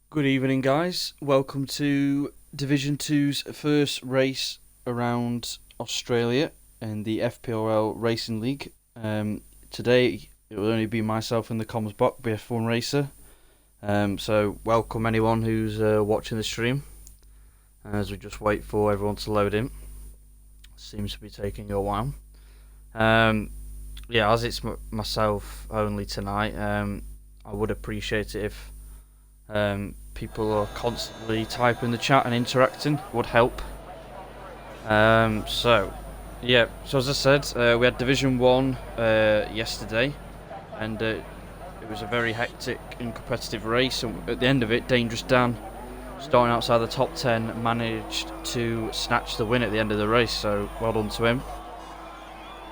Good evening, guys. Welcome to Division 2's first race around Australia in the FPRL Racing League. Today, it will only be myself in the comms box, BF1 Racer. So, welcome anyone who's watching the stream as we just wait for everyone to load in. Seems to be taking a while. Yeah, as it's myself only tonight, I would appreciate it if people are constantly typing in the chat and interacting. Would help. So as I said, we had Division 1 yesterday, and it was a very hectic and competitive race, and at the end of it, Dangerous Dan, starting outside the top 10, managed to snatch the win at the end of the race, so well done to him.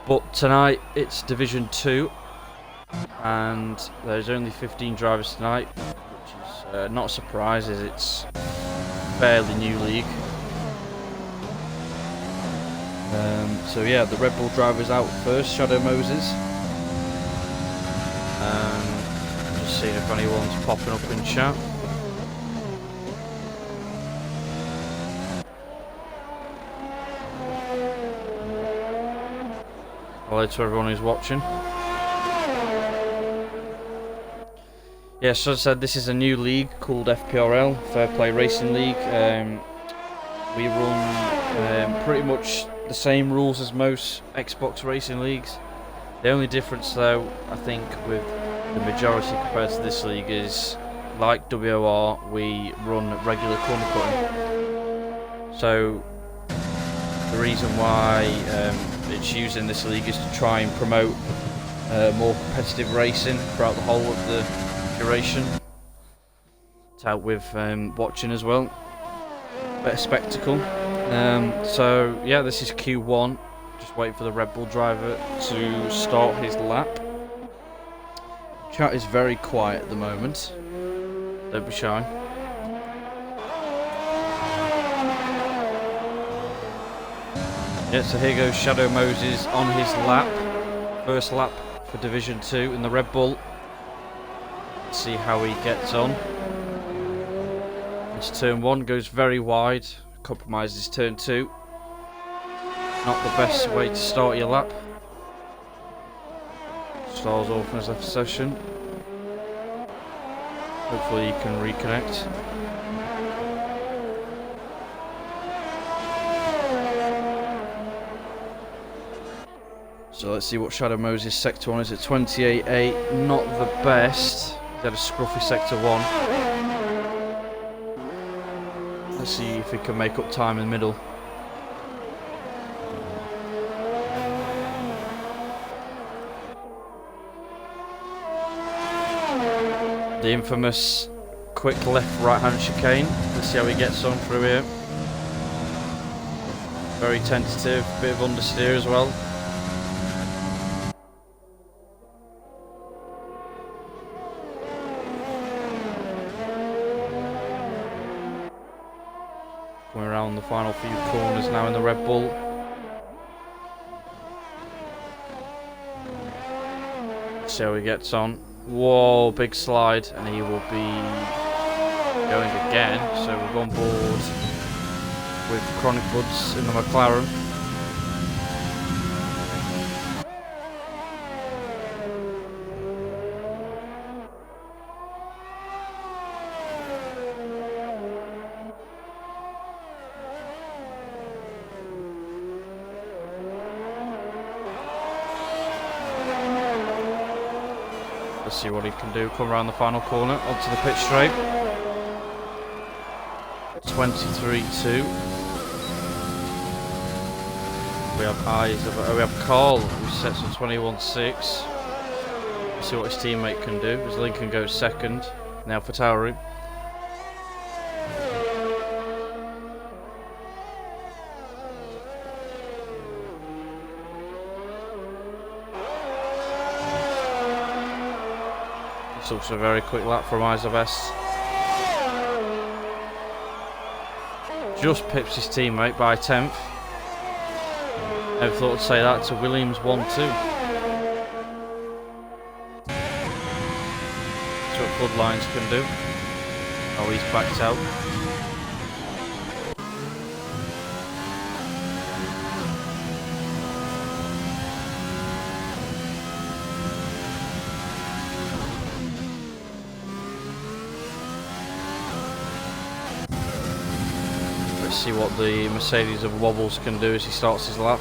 But tonight it's Division 2, and there's only 15 drivers tonight, which is not a surprise as it's a fairly new league. So yeah, the Red Bull driver's out first, Shadow Moses. Just seeing if anyone's popping up in chat. Hello to everyone who's watching. So as I said, this is a new league called FPRL, Fair Play Racing League. We run pretty much the same rules as most Xbox racing leagues. The only difference though, I think, with the majority compared to this league is, like WOR, we run regular corner cutting. So the reason why it's used in this league is to try and promote more competitive racing throughout the whole of the duration, to help with watching as well. Better spectacle. So yeah, this is Q1. Just waiting for the Red Bull driver to start his lap. Chat is very quiet at the moment. Don't be shy. Yeah, so here goes Shadow Moses on his lap. First lap for Division 2 in the Red Bull. Let's see how he gets on. This turn 1 goes very wide. Compromises turn 2. Not the best way to start your lap. Stars off in his left session. Hopefully he can reconnect. So let's see what Shadow Moses sector 1 is at 28.8. Not the best. He's had a scruffy sector 1. Let's see if he can make up time in the middle. The infamous quick left right hand chicane. Let's see how he gets on through here. Very tentative, bit of understeer as well. Coming around the final few corners now in the Red Bull. Let's see how he gets on. Whoa, big slide, and he will be going again. So we've on board with Chronic Buds in the McLaren. Let's see what he can do. Come around the final corner onto the pit straight. 23.2. We have Carl who sets on 21.6. Let's see what his teammate can do as Lincoln goes second. Now for Tauri. It's also a very quick lap from Isabes. Just pips his teammate by 10th. Never thought I'd say that to Williams 1-2. That's what Floodlines can do. Oh, he's backed out. Let's see what the Mercedes of Wobbles can do as he starts his lap.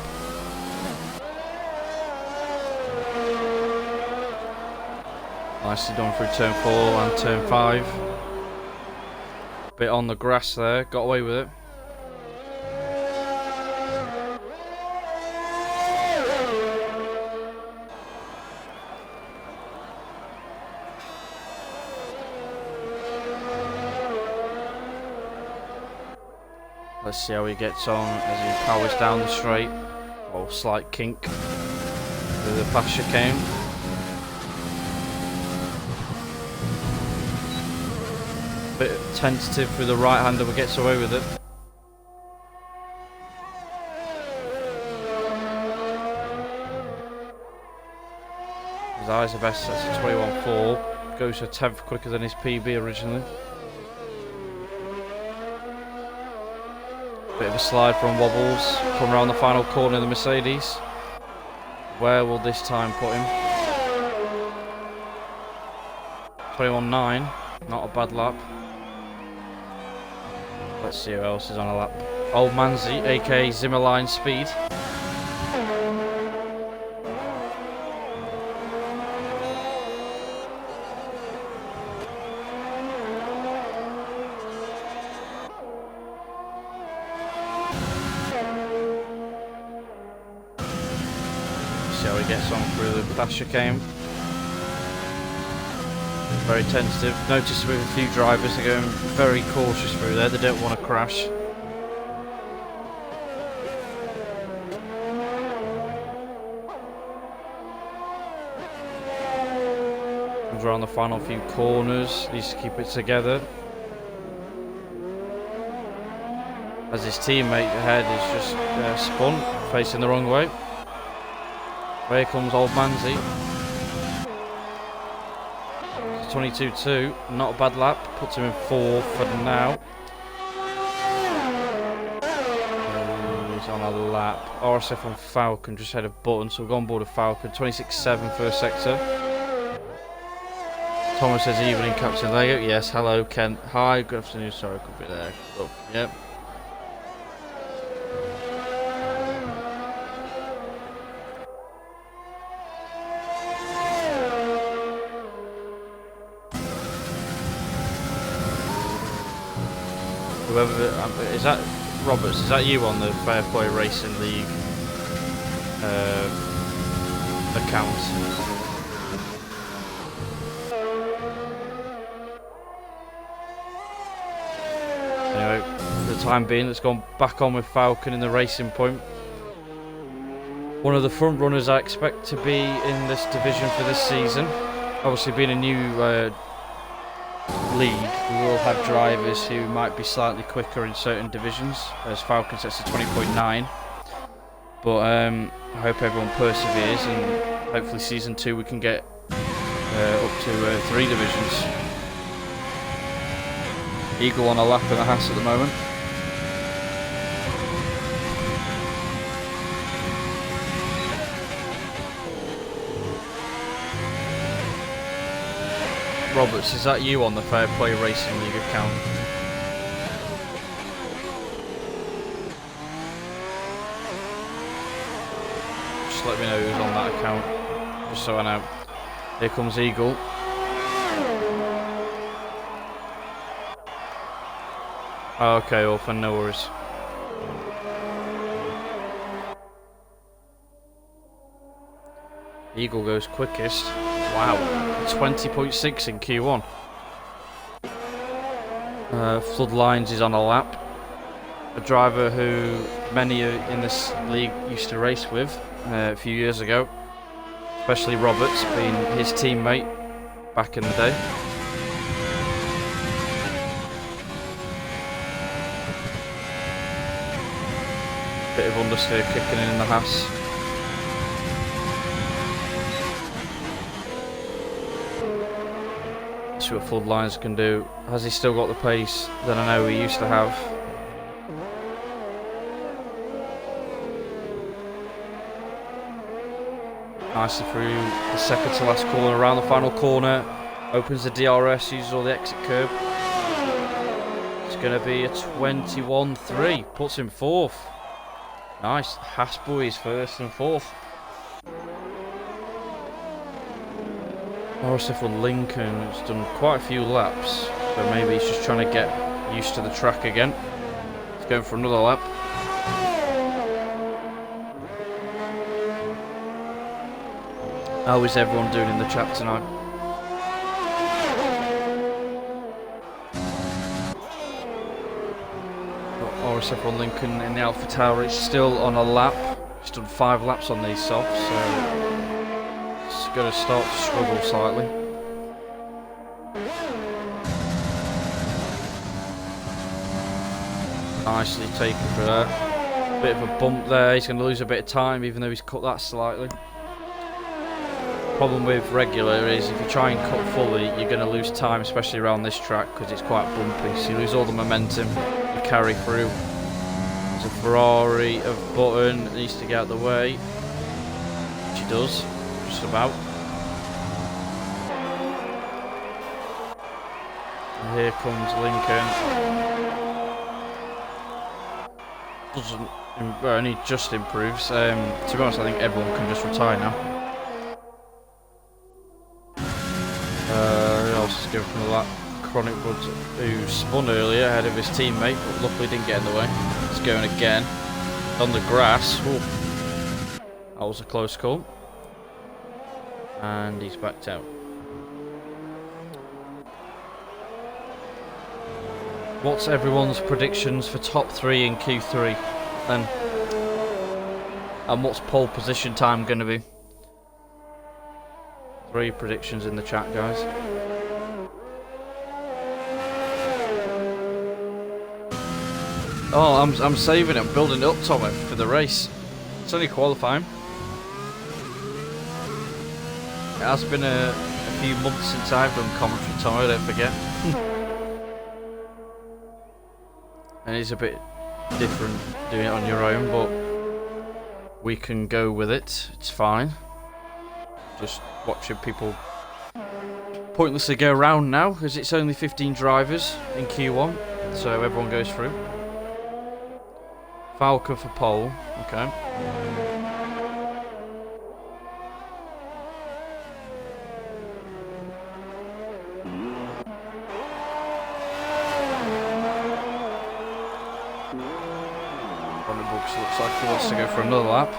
Nicely done through turn 4 and turn 5. Bit on the grass there, got away with it. Let's see how he gets on as he powers down the straight. Oh, slight kink through the past chicane. Bit tentative through the right hander, but gets away with it. His eyes are best, that's a 21.4. Goes a 10th quicker than his PB originally. Bit of a slide from Wobbles. Come around the final corner of the Mercedes. Where will this time put him? 21.9. Not a bad lap. Let's see who else is on a lap. Old Manzi, aka Zimmerline Speed. See how he gets on through the past chicane. Very tentative. Notice with a few drivers are going very cautious through there. They don't want to crash. Comes around the final few corners. Needs to keep it together. As his teammate ahead is just spun, facing the wrong way. Here comes Old Manzi. 22.2, not a bad lap, puts him in 4th for now. He's on a lap. RSF on Falcon, just had a button, so we'll go on board a Falcon. 26.7 first sector. Thomas says evening, Captain Lego. Yes, hello Ken. Hi, good afternoon, sorry I could be there. Oh, yep. Whoever is that, Roberts? Is that you on the Fair Play Racing League account? Anyway, for the time being, let's go back on with Falcon in the Racing Point. One of the front runners I expect to be in this division for this season. Obviously, being a new league, we will have drivers who might be slightly quicker in certain divisions, as Falcon sets to 20.9, but I hope everyone perseveres, and hopefully season 2 we can get up to 3 divisions. Eagle on a lap in the Haas at the moment. Roberts, is that you on the Fair Play Racing League account? Just let me know who's on that account, just so I know. Here comes Eagle. Okay, Orphan, no worries. Eagle goes quickest. Wow, 20.6 in Q1. Floodlines is on a lap. A driver who many in this league used to race with a few years ago. Especially Roberts, being his teammate back in the day. Bit of understeer kicking in the Haas. to a floodlines can do. Has he still got the pace that I know he used to have? Nicely through the second to last corner, around the final corner. Opens the DRS, uses all the exit curb. It's going to be a 21-3. Puts him fourth. Nice. Haspel is first and fourth. RSF on Lincoln has done quite a few laps, so maybe he's just trying to get used to the track again. He's going for another lap. How is everyone doing in the chat tonight? Got RSF on Lincoln in the Alpha Tower. It's still on a lap. He's done 5 laps on these softs, so it's going to start to struggle slightly. Nicely taken for that. Bit of a bump there. He's going to lose a bit of time, even though he's cut that slightly. Problem with regular is if you try and cut fully, you're going to lose time, especially around this track because it's quite bumpy. So you lose all the momentum you carry through. There's a Ferrari of Button that needs to get out of the way, which he does, just about. And here comes Lincoln. Only just improves. To be honest, I think everyone can just retire now. Who else is going from the lap? Chronic Woods, who spun earlier ahead of his teammate, but luckily didn't get in the way. He's going again on the grass. Ooh. That was a close call. And he's backed out. What's everyone's predictions for top 3 in Q3 then? And what's pole position time going to be? 3 predictions in the chat, guys. Oh, I'm saving it. I'm building it up, Tommy, for the race. It's only qualifying. It has been a few months since I've done commentary, Tommy, don't forget. And it's a bit different doing it on your own, but we can go with it. It's fine. Just watching people pointlessly go around now, because it's only 15 drivers in Q1, so everyone goes through. Falcon for pole, okay. Looks like he wants to go for another lap.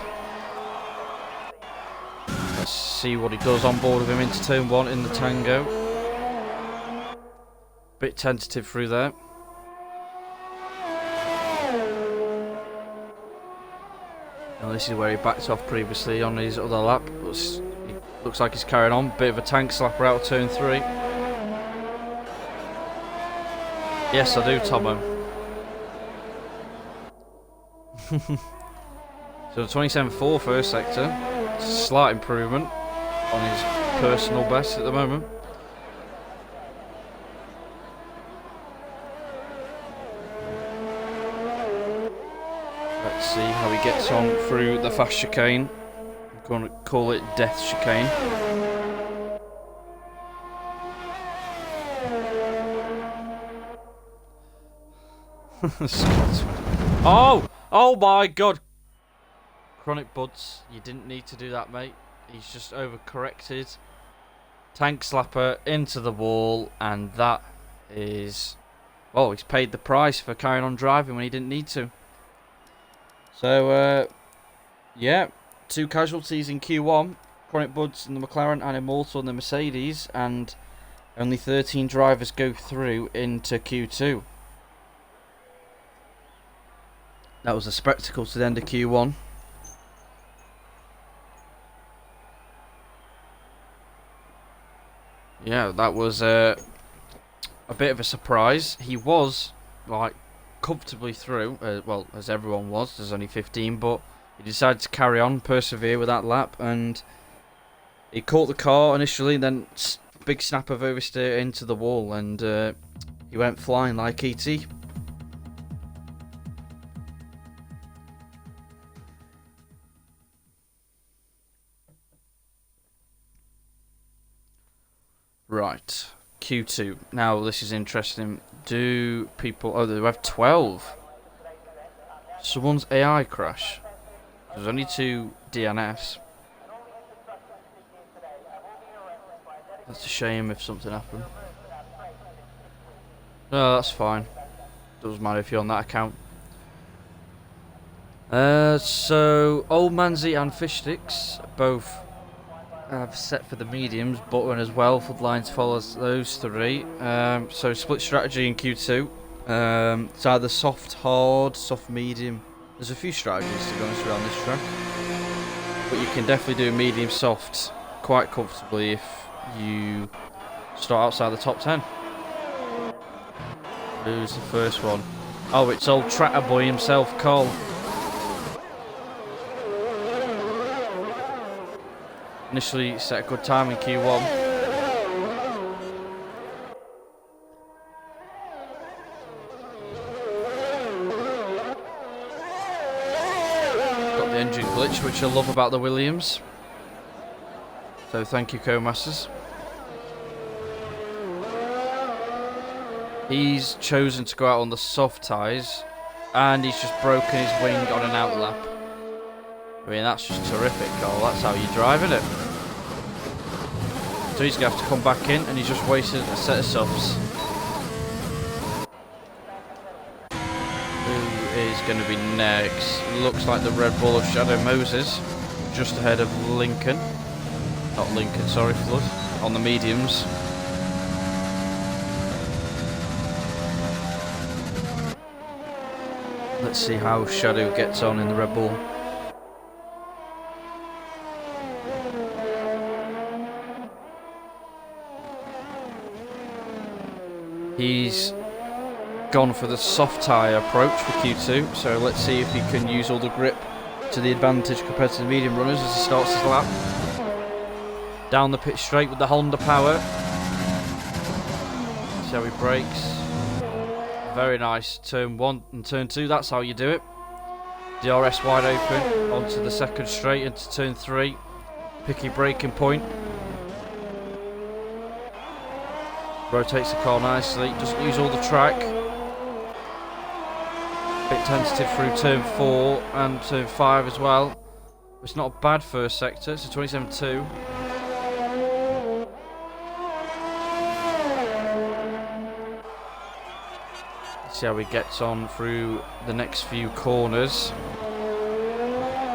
Let's see what he does on board with him into turn 1 in the Tango. Bit tentative through there. And this is where he backed off previously on his other lap. He looks like he's carrying on. Bit of a tank slapper out of turn 3. Yes, I do, Tomo. So 27.4 first sector, slight improvement on his personal best at the moment. Let's see how he gets on through the fast chicane. I'm going to call it death chicane. Oh my god! Chronic Buds, you didn't need to do that, mate. He's just overcorrected. Tank slapper into the wall, and that is... well, he's paid the price for carrying on driving when he didn't need to. So, yeah, 2 casualties in Q1. Chronic Buds in the McLaren and Immortal in the Mercedes, and only 13 drivers go through into Q2. That was a spectacle to the end of Q1. Yeah, that was a bit of a surprise. He was, like, comfortably through, well, as everyone was. There's only 15, but he decided to carry on, persevere with that lap, and he caught the car initially, then big snap of oversteer into the wall, and he went flying like ET. Right, Q2. Now this is interesting. Do people... Oh, they have 12. Someone's AI crash. There's only 2 DNS. That's a shame if something happened. No, that's fine. Doesn't matter if you're on that account. So Old Manzi and Fish Sticks both have set for the mediums. Button as well. Floodlines follows those 3. So split strategy in Q2. It's either soft, hard, soft, medium. There's a few strategies to be honest around this track, but you can definitely do medium soft quite comfortably if you start outside the top 10. Who's the first one? Oh, it's old Tractor Boy himself, Cole. Initially set a good time in Q1. Got the engine glitch, which I love about the Williams. So thank you, Co-Masters. He's chosen to go out on the soft tyres, and he's just broken his wing on an outlap. I mean, that's just terrific, Cole. That's how you drive, isn't it? So he's going to have to come back in, and he's just wasted a set of subs. Who is going to be next? Looks like the Red Bull of Shadow Moses, just ahead of Lincoln. Not Lincoln, sorry, Flood. On the mediums. Let's see how Shadow gets on in the Red Bull. He's gone for the soft tyre approach for Q2, so let's see if he can use all the grip to the advantage compared to the medium runners as he starts his lap. Down the pit straight with the Honda power. See how he brakes. Very nice. Turn 1 and turn 2, that's how you do it. DRS wide open, onto the second straight into turn 3. Picky braking point. Rotates the car nicely, doesn't use all the track. Bit tentative through turn 4 and turn 5 as well. It's not a bad first sector, it's a 27.2. See how he gets on through the next few corners.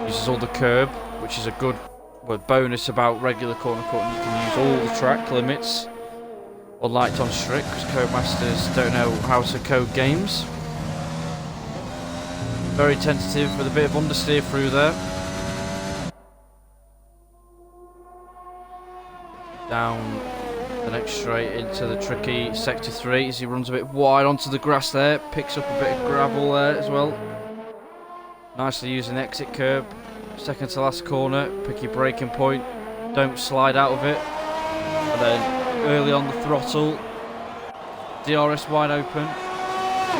Uses all the curb, which is a good bonus about regular corner cutting. You can use all the track limits, unlike on strict, because Codemasters don't know how to code games. Very tentative with a bit of understeer through there. Down the next straight into the tricky sector 3 as he runs a bit wide onto the grass there, picks up a bit of gravel there as well. Nicely using the exit curb, second to last corner, picky braking point, don't slide out of it, and then early on the throttle, DRS wide open,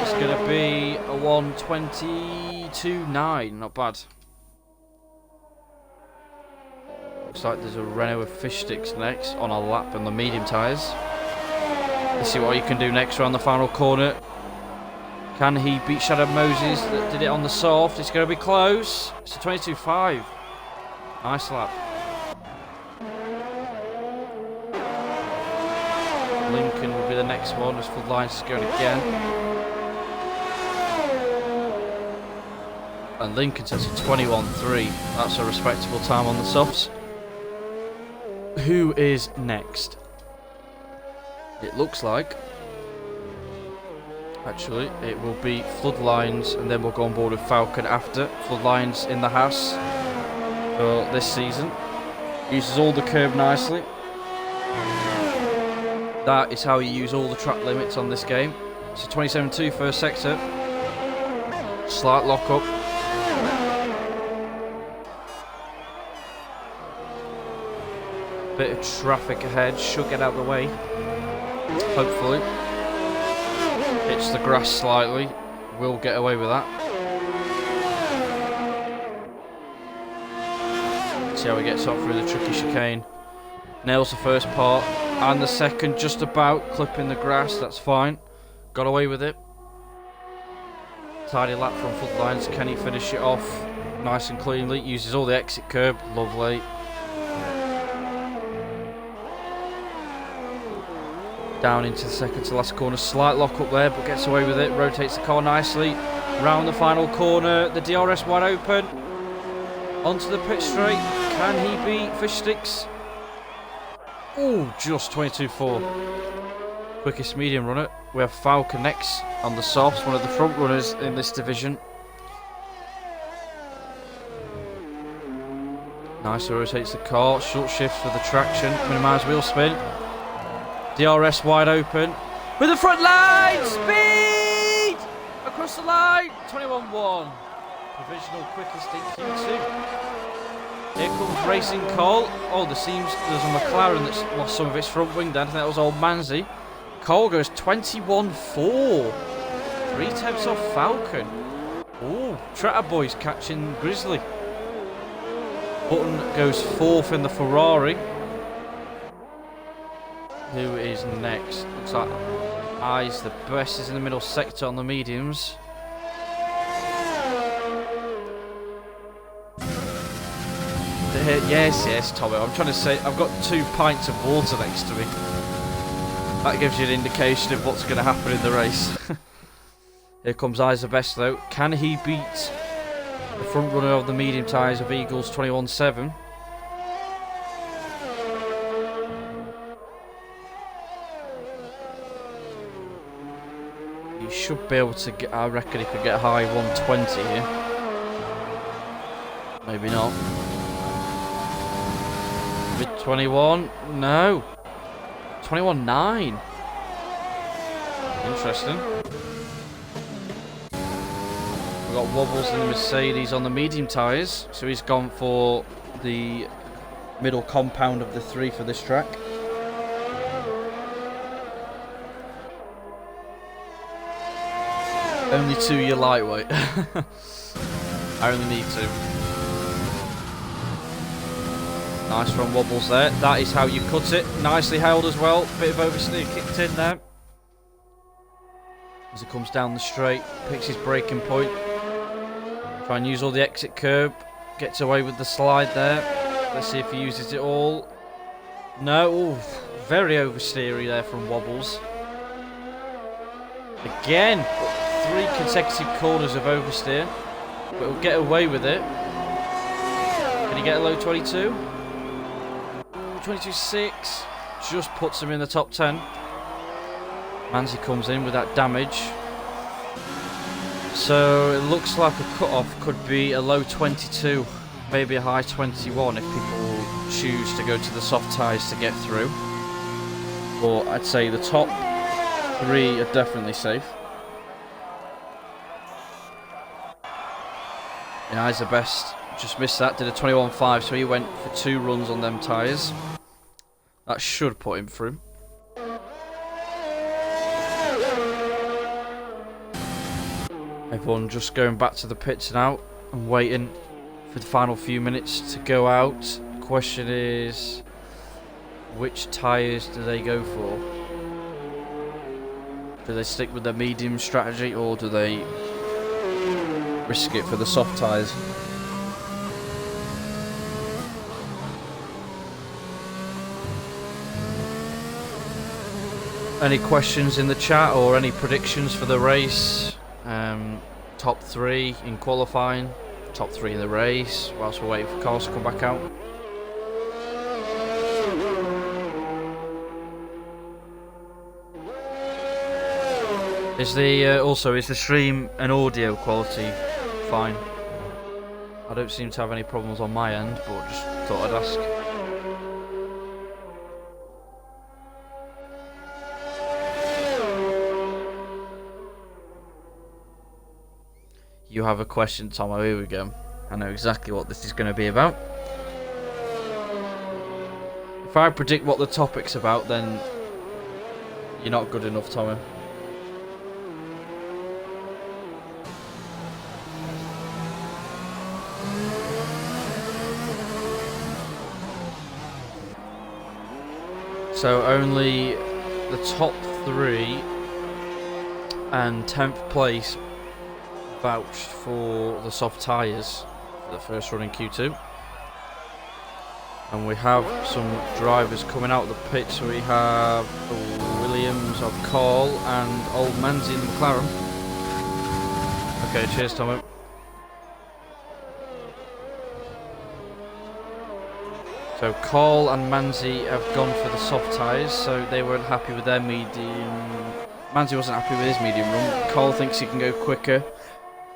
it's going to be a 1:22.9, not bad. Looks like there's a Renault with Fish Sticks next on a lap on the medium tyres. Let's see what you can do next around the final corner. Can he beat Shadow Moses that did it on the soft? It's going to be close. It's a 22.5. Nice lap. Lincoln will be the next one as Floodlines is going again. And Lincoln says a 21.3. That's a respectable time on the softs. Who is next? It looks like, actually, it will be Floodlines, and then we'll go on board with Falcon after. Floodlines in the house for this season. Uses all the curb nicely. That is how you use all the track limits on this game. It's a 27.2 first sector. Slight lock up. Bit of traffic ahead, should get out of the way. Hopefully. Hits the grass slightly, will get away with that. See how he gets up through the tricky chicane. Nails the first part, and the second just about clipping the grass, that's fine. Got away with it. Tidy lap from front lines, can he finish it off nice and cleanly? Uses all the exit curb, lovely. Down into the second to last corner, slight lock up there, but gets away with it, rotates the car nicely. Round the final corner, the DRS wide open. Onto the pit straight, can he beat Fish Sticks? Oh, just 22.4. Quickest medium runner. We have Falcon next on the softs, one of the front runners in this division. Nicely rotates the car, short shifts for the traction, minimise wheel spin. DRS wide open with the front line, speed across the line, 21.1. Provisional quickest in Q2. Here comes Racing Cole. Oh, there's a McLaren that's lost some of its front wing then. I think that was old Manzi. Cole goes 21.4. 3 tenths off Falcon. Oh, Tratter Boys catching Grizzly. Button goes 4th in the Ferrari. Who is next? Looks like Eyes the best is in the middle sector on the mediums. Yes, Tommy. I'm trying to say I've got 2 pints of water next to me. That gives you an indication of what's going to happen in the race. Here comes Eyes the best though. Can he beat the front runner of the medium tyres of Eagles 21.7? He should be able to get, I reckon he could get a high 120 here. Maybe not. Mid 21? No. 21.9. Interesting. We've got wobbles in the Mercedes on the medium tyres, so he's gone for the middle compound of the 3 for this track. Only 2 you're lightweight. I only need 2. Nice front wobbles there. That is how you cut it. Nicely held as well. Bit of oversteer kicked in there. As he comes down the straight, picks his braking point. Try and use all the exit curb. Gets away with the slide there. Let's see if he uses it all. No. Ooh, very oversteery there from wobbles. Again, 3 consecutive corners of oversteer. But he'll get away with it. Can he get a low 22? 22.6, just puts him in the top 10. Manzi comes in with that damage. So it looks like a cut-off could be a low 22, maybe a high 21 if people choose to go to the soft tyres to get through. But I'd say the top 3 are definitely safe. Yeah, he's the best. Just missed that, did a 21.5, so he went for 2 runs on them tyres. That should put him through. Everyone just going back to the pits now and waiting for the final few minutes to go out. The question is, which tyres do they go for? Do they stick with their medium strategy or do they risk it for the soft tyres? Any questions in the chat or any predictions for the race? Top 3 in qualifying, top 3 in the race, whilst we're waiting for cars to come back out. Is the stream and audio quality fine? I don't seem to have any problems on my end, but just thought I'd ask. You have a question, Tom. Oh, here we go. I know exactly what this is going to be about. If I predict what the topic's about, then you're not good enough, Tommy. So only the top 3 and 10th place vouched for the soft tyres for the first run in Q2. And we have some drivers coming out of the pits. We have Williams of Carl and Old Manzi in the McLaren. Okay, cheers, Tommy. So Carl and Manzi have gone for the soft tyres, so they weren't happy with their medium. Manzi wasn't happy with his medium run. Carl thinks he can go quicker.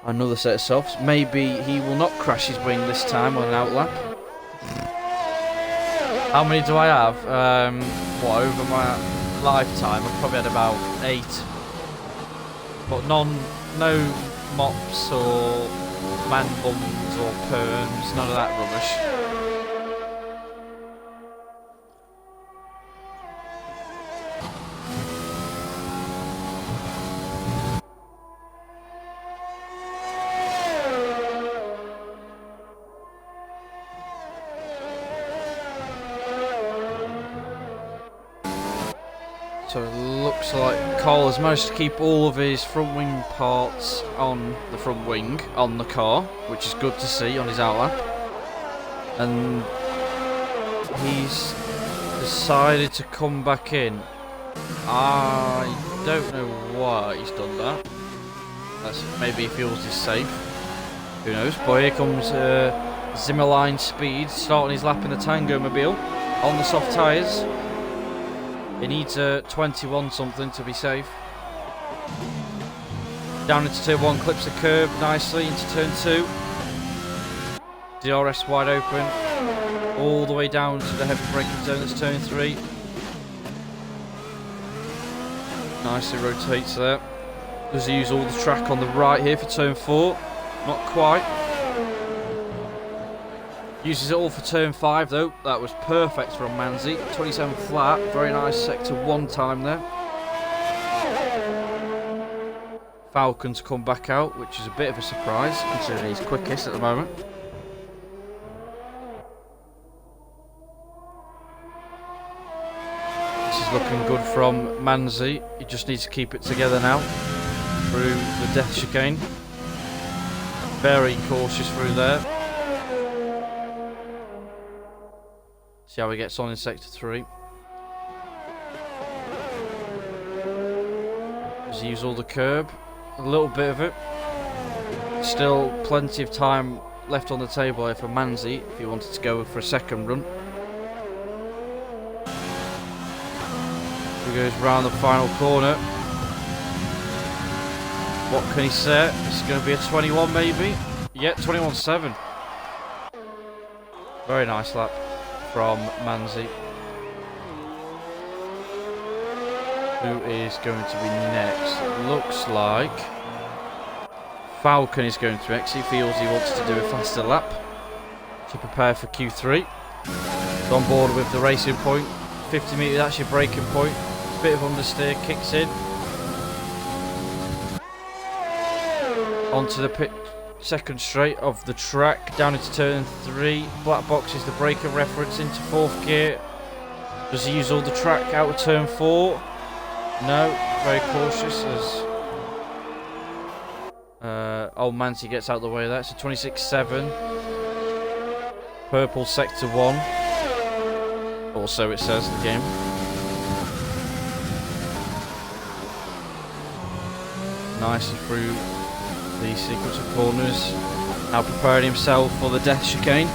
Another set of softs. Maybe he will not crash his wing this time on an outlap. How many do I have? What, over my lifetime? I've probably had about 8. But no mops or man bums or perms, none of that rubbish. So it looks like Carl has managed to keep all of his front wing parts on the front wing on the car, which is good to see on his outlap. And he's decided to come back in. I don't know why he's done that. Maybe he feels he's safe. Who knows? But here comes Zimmerline Speed starting his lap in the Tango Mobile on the soft tyres. He needs a 21 something to be safe. Down into turn 1, clips the curb nicely into turn 2. DRS wide open. All the way down to the heavy braking zone, that's turn 3. Nicely rotates there. Does he use all the track on the right here for turn 4? Not quite. Uses it all for turn 5 though. That was perfect from Manzi. 27 flat. Very nice sector 1 time there. Falcon's come back out, which is a bit of a surprise considering he's quickest at the moment. This is looking good from Manzi. He just needs to keep it together now through the death chicane. Very cautious through there. See how he gets on in sector 3. Does he use all the curb? A little bit of it. Still plenty of time left on the table here for Manzi if he wanted to go for a second run. He goes round the final corner. What can he set? It's going to be a 21 maybe? Yeah, 21.7. Very nice lap from Manzi. Who is going to be next? It looks like Falcon is going to be next. He feels he wants to do a faster lap to prepare for Q3. He's on board with the racing point. 50 metres, that's your braking point. Bit of understeer, kicks in. Onto the pit, second straight of the track, down into turn 3. Black box is the braking reference into 4th gear. Does he use all the track out of turn 4? No, very cautious as Old Manzi gets out of the way of that. So 26.7. Purple sector 1. Or so it says in the game. Nicely through the sequence of corners. Now preparing himself for the death chicane.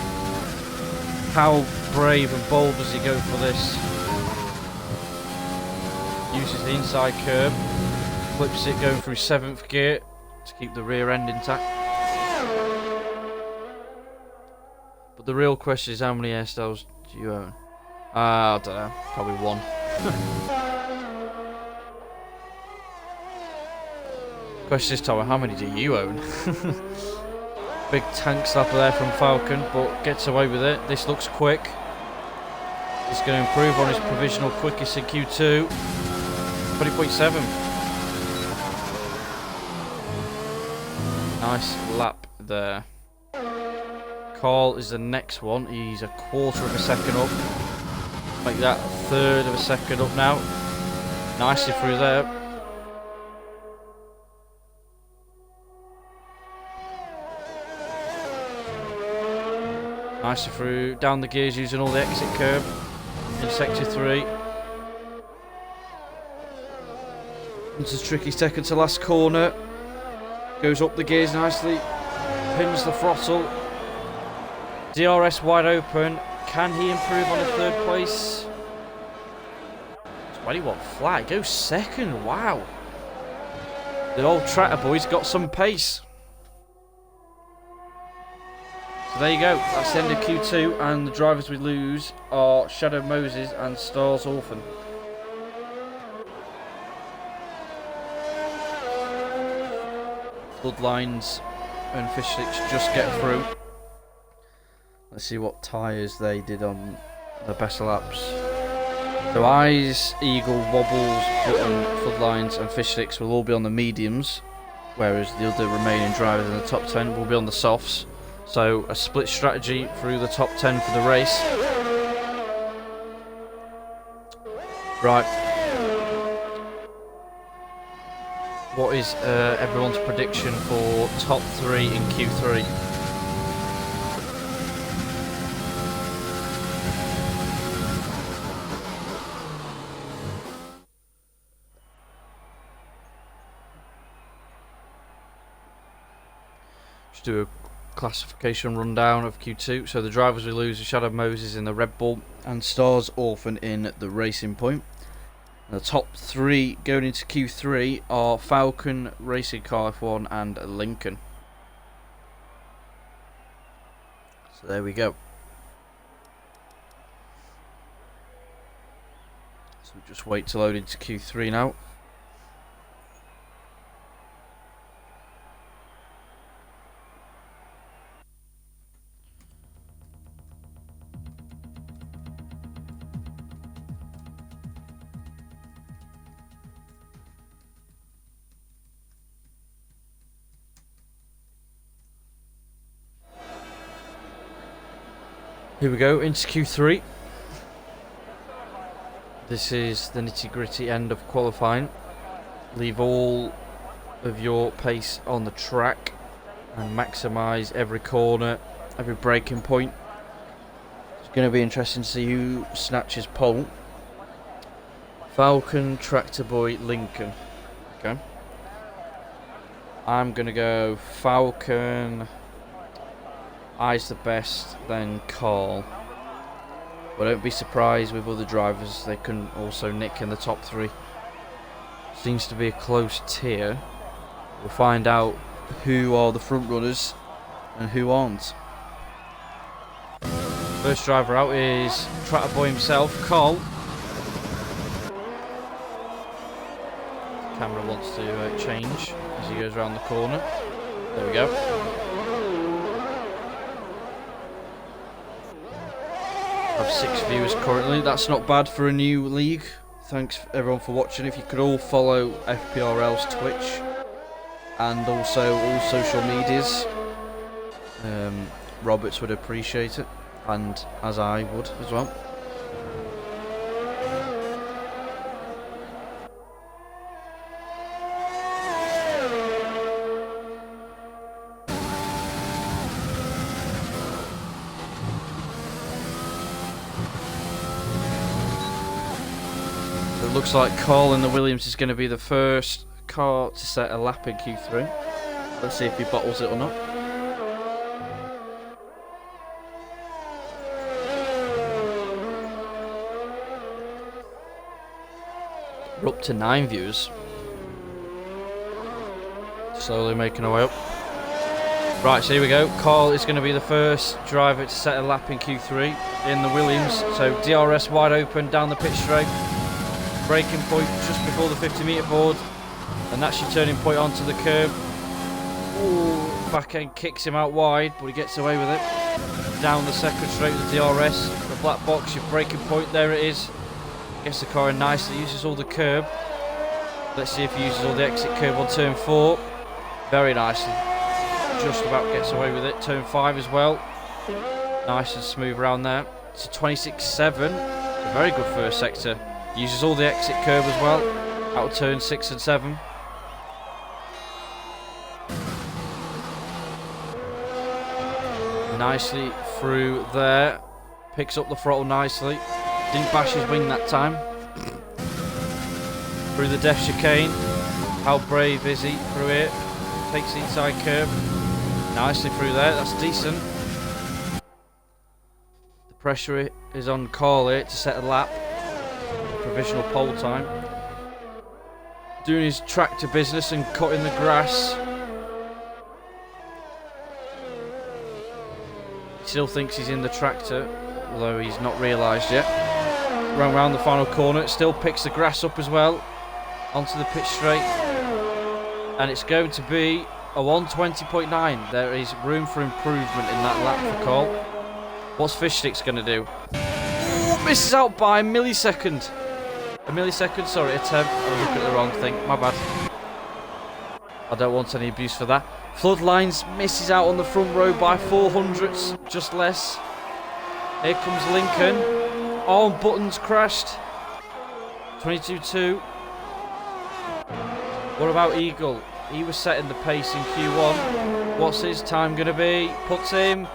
How brave and bold does he go for this? Uses the inside curb, flips it going through 7th gear to keep the rear end intact. But the real question is, how many hairstyles do you own? I don't know, probably 1. Question is, Tower, how many do you own? Big tank slapper there from Falcon, but gets away with it. This looks quick. He's going to improve on his provisional quickest in Q2. 20.7. Nice lap there. Carl is the next one. He's a quarter of a second up. Make that a third of a second up now. Nicely through there. Nicely through. Down the gears using all the exit curb in sector 3. It's a tricky second to last corner. Goes up the gears nicely. Pins the throttle. DRS wide open. Can he improve on a third place? 21 flat. Goes second. Wow. The old tractor boy's got some pace. So there you go. That's the end of Q2. And the drivers we lose are Shadow Moses and Stars Orphan. Bloodlines and Fishlix just get through. Let's see what tyres they did on the best laps. So Eyes, Eagle, Wobbles, Button, Floodlines and Fishlix will all be on the mediums, whereas the other remaining drivers in the top 10 will be on the softs. So a split strategy through the top 10 for the race. Right. What is everyone's prediction for top 3 in Q3? Just do a classification rundown of Q2. So the drivers we lose are Shadow Moses in the Red Bull and Stars Orphan in the Racing Point. The top 3 going into Q3 are Falcon, Racing Car F1 and Lincoln. So there we go. So we'll just wait to load into Q3 now. Here we go, into Q3. This is the nitty-gritty end of qualifying. Leave all of your pace on the track and maximise every corner, every braking point. It's going to be interesting to see who snatches pole. Falcon, Tractor Boy, Lincoln. Okay. I'm going to go Falcon, Eyes the best, then Carl. But don't be surprised with other drivers, they can also nick in the top 3. Seems to be a close tier. We'll find out who are the front runners and who aren't. First driver out is Tractor Boy himself, Carl. Camera wants to change as he goes around the corner. There we go. Have 6 viewers currently. That's not bad for a new league. Thanks everyone for watching. If you could all follow FPRL's Twitch and also all social medias, Roberts would appreciate it, and as I would as well. It looks like Carl in the Williams is going to be the first car to set a lap in Q3. Let's see if he bottles it or not. We're up to 9 views. Slowly making our way up. Right, so here we go. Carl is going to be the first driver to set a lap in Q3 in the Williams. So DRS wide open down the pit straight. Braking point just before the 50-metre board, and that's your turning point onto the curb. Ooh, back end kicks him out wide, but he gets away with it. Down the second straight with the DRS, black box, your braking point, there it is. Gets the car in nicely, uses all the curb. Let's see if he uses all the exit curb on turn 4. Very nicely. Just about gets away with it. Turn 5 as well. Nice and smooth around there. It's a 26.7. A very good first sector. Uses all the exit curb as well. Out of turn 6 and 7. Nicely through there. Picks up the throttle nicely. Didn't bash his wing that time. Through the depth chicane. How brave is he through it? Takes the inside curb. Nicely through there. That's decent. The pressure is on Carl here to set a lap. Provisional pole time. Doing his tractor business and cutting the grass. He still thinks he's in the tractor, although he's not realised yet. Round the final corner, still picks the grass up as well. Onto the pitch straight. And it's going to be a 120.9. There is room for improvement in that lap for Carl. What's Fishstick's going to do? Ooh, misses out by a millisecond. A millisecond, sorry, a tenth. I was looking at the wrong thing, my bad. I don't want any abuse for that. Floodlines misses out on the front row by 400ths, just less. Here comes Lincoln. Oh, buttons crashed. 22.2. What about Eagle? He was setting the pace in Q1. What's his time going to be? Puts him.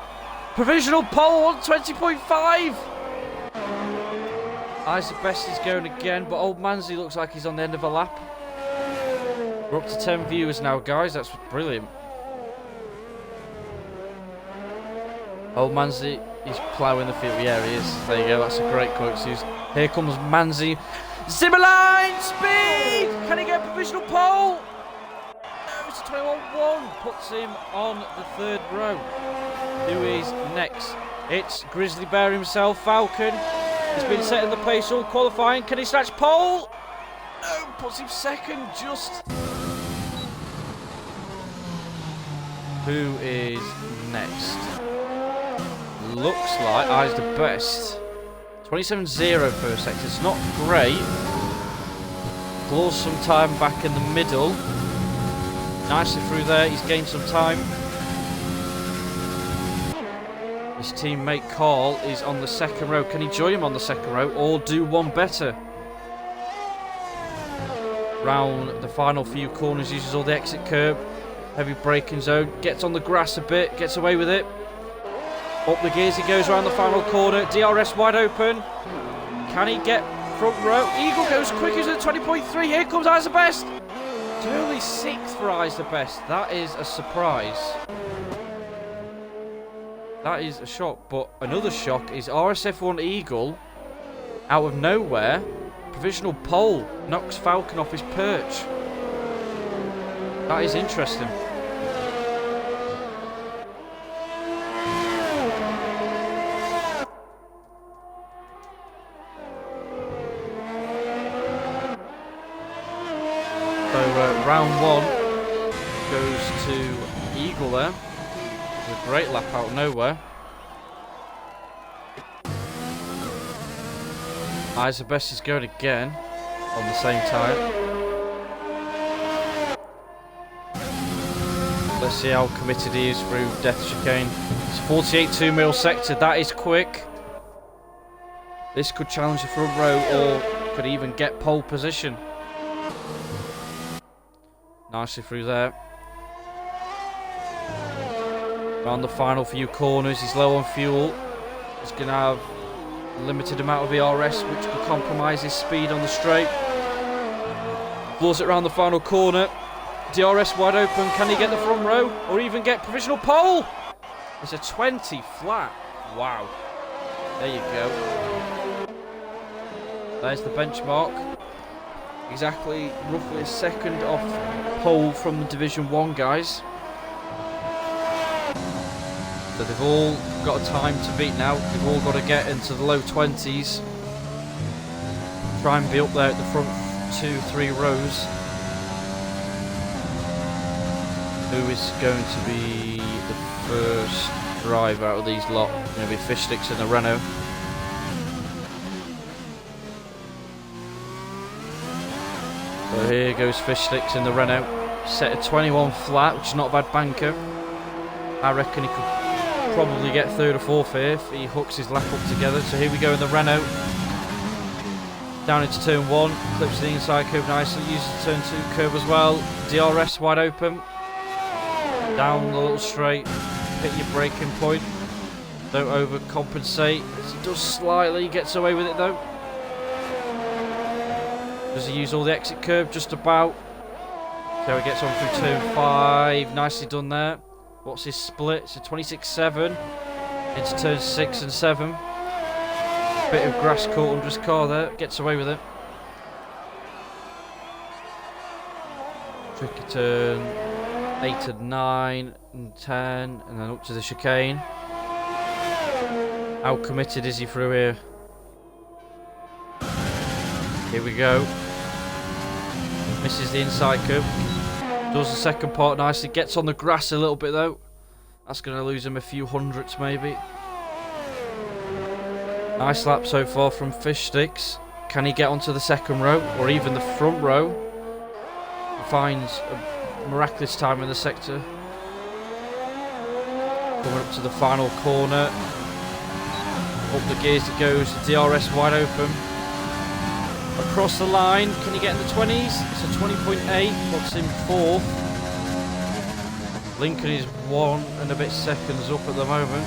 Provisional pole on 20.5. Isaac Best is going again, but Old Manzi looks like he's on the end of a lap. We're up to 10 viewers now, guys. That's brilliant. Old Manzi, he's ploughing the field. Yeah, he is. There you go. That's a great quote to use. Here comes Manzi. Zimmerline speed! Can he get a provisional pole? No, it's a 21.1. Puts him on the third row. Who is next? It's Grizzly Bear himself, Falcon. He's been setting the pace all qualifying. Can he snatch pole? No, puts him second just. Who is next? Looks like Eyes the Best. 27.0 first sector. It's not great. Claws some time back in the middle. Nicely through there. He's gained some time. His teammate Carl is on the second row. Can he join him on the second row or do one better? Round the final few corners, uses all the exit curb. Heavy braking zone. Gets on the grass a bit. Gets away with it. Up the gears he goes around the final corner. DRS wide open. Can he get front row? Eagle goes quick as a 20.3. Here comes Eyes the Best. It's only 6th for Eyes the Best. That is a surprise. That is a shock. But another shock is RSF1 Eagle, out of nowhere, provisional pole, knocks Falcon off his perch. That is interesting. So round 1 goes to Eagle there. A great lap out of nowhere. Eyes the Best is going again on the same time. Let's see how committed he is through Death Chicane. It's 48.2 mil sector. That is quick. This could challenge the front row or could even get pole position. Nicely through there. Around the final few corners, he's low on fuel. He's going to have a limited amount of ERS, which could compromise his speed on the straight. Floors it around the final corner. DRS wide open. Can he get the front row or even get provisional pole? It's a 20 flat. Wow. There you go. There's the benchmark. Exactly, roughly a second off pole from the Division 1 guys. So they've all got a time to beat now. They've all got to get into the low 20s. Try and be up there at the front 2-3 rows. Who is going to be the first driver out of these lot? It's going to be Fishsticks in the Renault. So here goes Fish Sticks in the Renault. Set a 21 flat, which is not a bad banker. I reckon he could probably get third or fourth here if he hooks his lap up together. So here we go in the Renault. Down into turn 1, clips the inside curve nicely, uses the turn 2 curve as well. DRS wide open. Down the little straight, hit your braking point. Don't overcompensate. He does slightly, gets away with it though. Does he use all the exit curve? Just about. So he gets on through turn 5. Nicely done there. What's his split? It's a 26.7 into turn 6 and 7. Bit of grass caught under his car there. Gets away with it. Tricky turn 8 and 9 and 10. And then up to the chicane. How committed is he through here? Here we go. Misses the inside curve. Does the second part nicely. Gets on the grass a little bit though. That's going to lose him a few hundredths maybe. Nice lap so far from Fish Sticks. Can he get onto the second row or even the front row? He finds a miraculous time in the sector. Coming up to the final corner. Up the gears it goes. The DRS wide open. Across the line, can he get in the 20s? It's a 20.8, puts him 4th. Lincoln is 1 and a bit seconds up at the moment.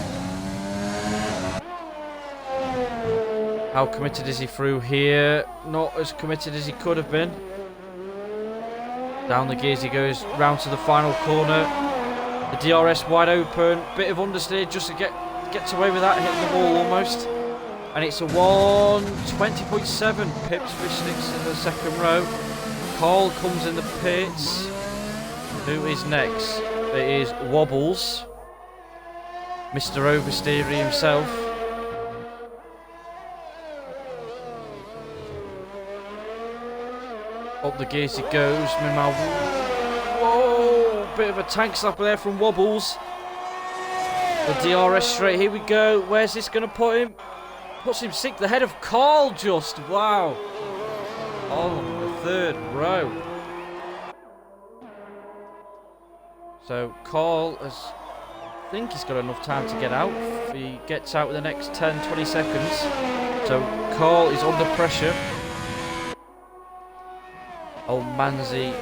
How committed is he through here? Not as committed as he could have been. Down the gears he goes, round to the final corner. The DRS wide open, bit of understeer just to gets away with that, hitting the wall almost. And it's a 1:20.7. Pips Fish Sticks in the second row. Carl comes in the pits. Who is next? It is Wobbles. Mr. Oversteery himself. Up the gears he goes. Whoa! Bit of a tank slapper there from Wobbles. The DRS straight. Here we go. Where's this going to put him? Puts him 6th ahead of Carl just. Wow. On the third row. So Carl has, I think he's got enough time to get out. If he gets out in the next 10-20 seconds. So Carl is under pressure. Old Manzi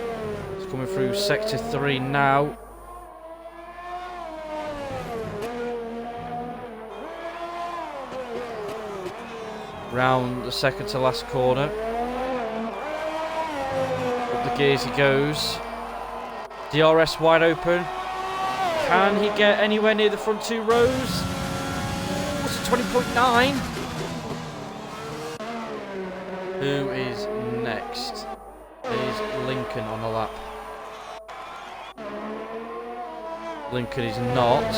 is coming through sector 3 now. Round the second to last corner. Up the gears he goes. DRS wide open. Can he get anywhere near the front 2 rows? What's a 20.9? Who is next? Is Lincoln on the lap? Lincoln is not.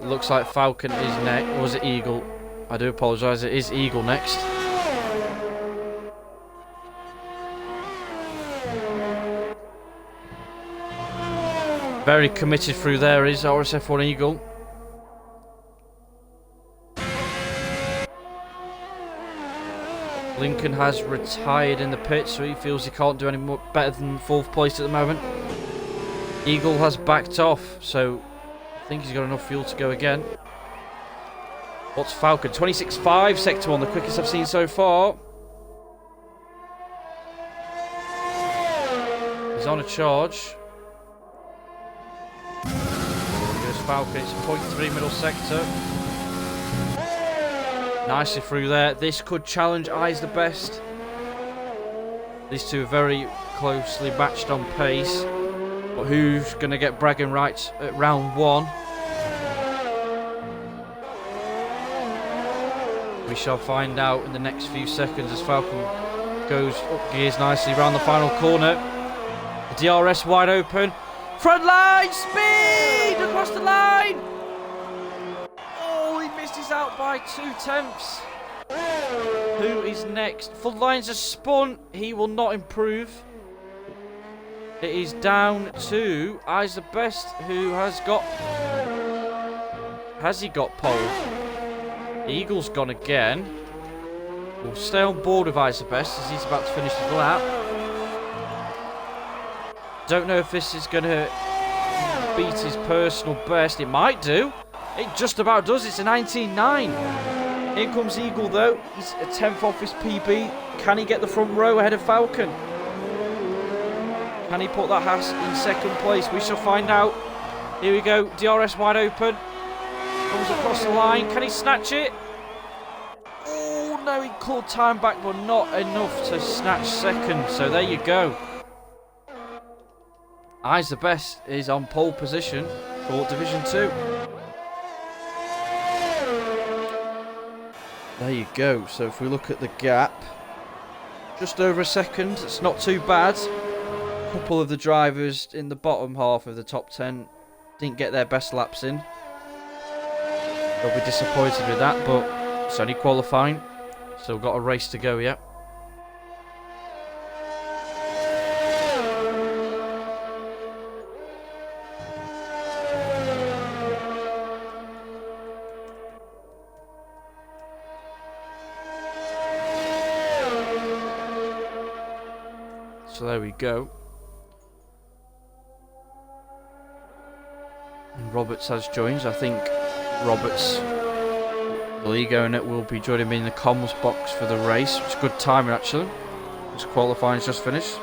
Looks like Falcon is next. Or was it Eagle? I do apologise, it is Eagle next. Very committed through there is RSF1 Eagle. Lincoln has retired in the pit, so he feels he can't do any more better than 4th place at the moment. Eagle has backed off, so I think he's got enough fuel to go again. What's Falcon? 26.5, sector 1, the quickest I've seen so far. He's on a charge. Here's Falcon, it's 0.3 middle sector. Nicely through there. This could challenge Eyes the Best. These two are very closely matched on pace. But who's going to get bragging rights at round 1? We shall find out in the next few seconds as Falcon goes up gears nicely around the final corner. The DRS wide open. Front line speed across the line. Oh, he missed his out by 2/10. Who is next? Full lines are spun. He will not improve. It is down to Eyes the Best, who has got. Has he got pole? Eagle's gone again. We'll stay on board with Eyes the Best as he's about to finish his lap. Don't know if this is going to beat his personal best. It might do. It just about does. It's a 19.9. Here comes Eagle though. He's a 10th off his PB. Can he get the front row ahead of Falcon? Can he put that Haas in second place? We shall find out. Here we go. DRS wide open. Comes across the line. Can he snatch it? Oh no, he called time back, but not enough to snatch second. So there you go. Eyes the Best is on pole position for Division 2. There you go. So if we look at the gap, just over a second. It's not too bad. A couple of the drivers in the bottom half of the top 10 didn't get their best laps in. They'll be disappointed with that, but it's only qualifying. Still got a race to go yet. So there we go. And Roberts has joined. I think Roberts, the league owner, will be joining me in the comms box for the race. It's good timing actually. This qualifying's just finished.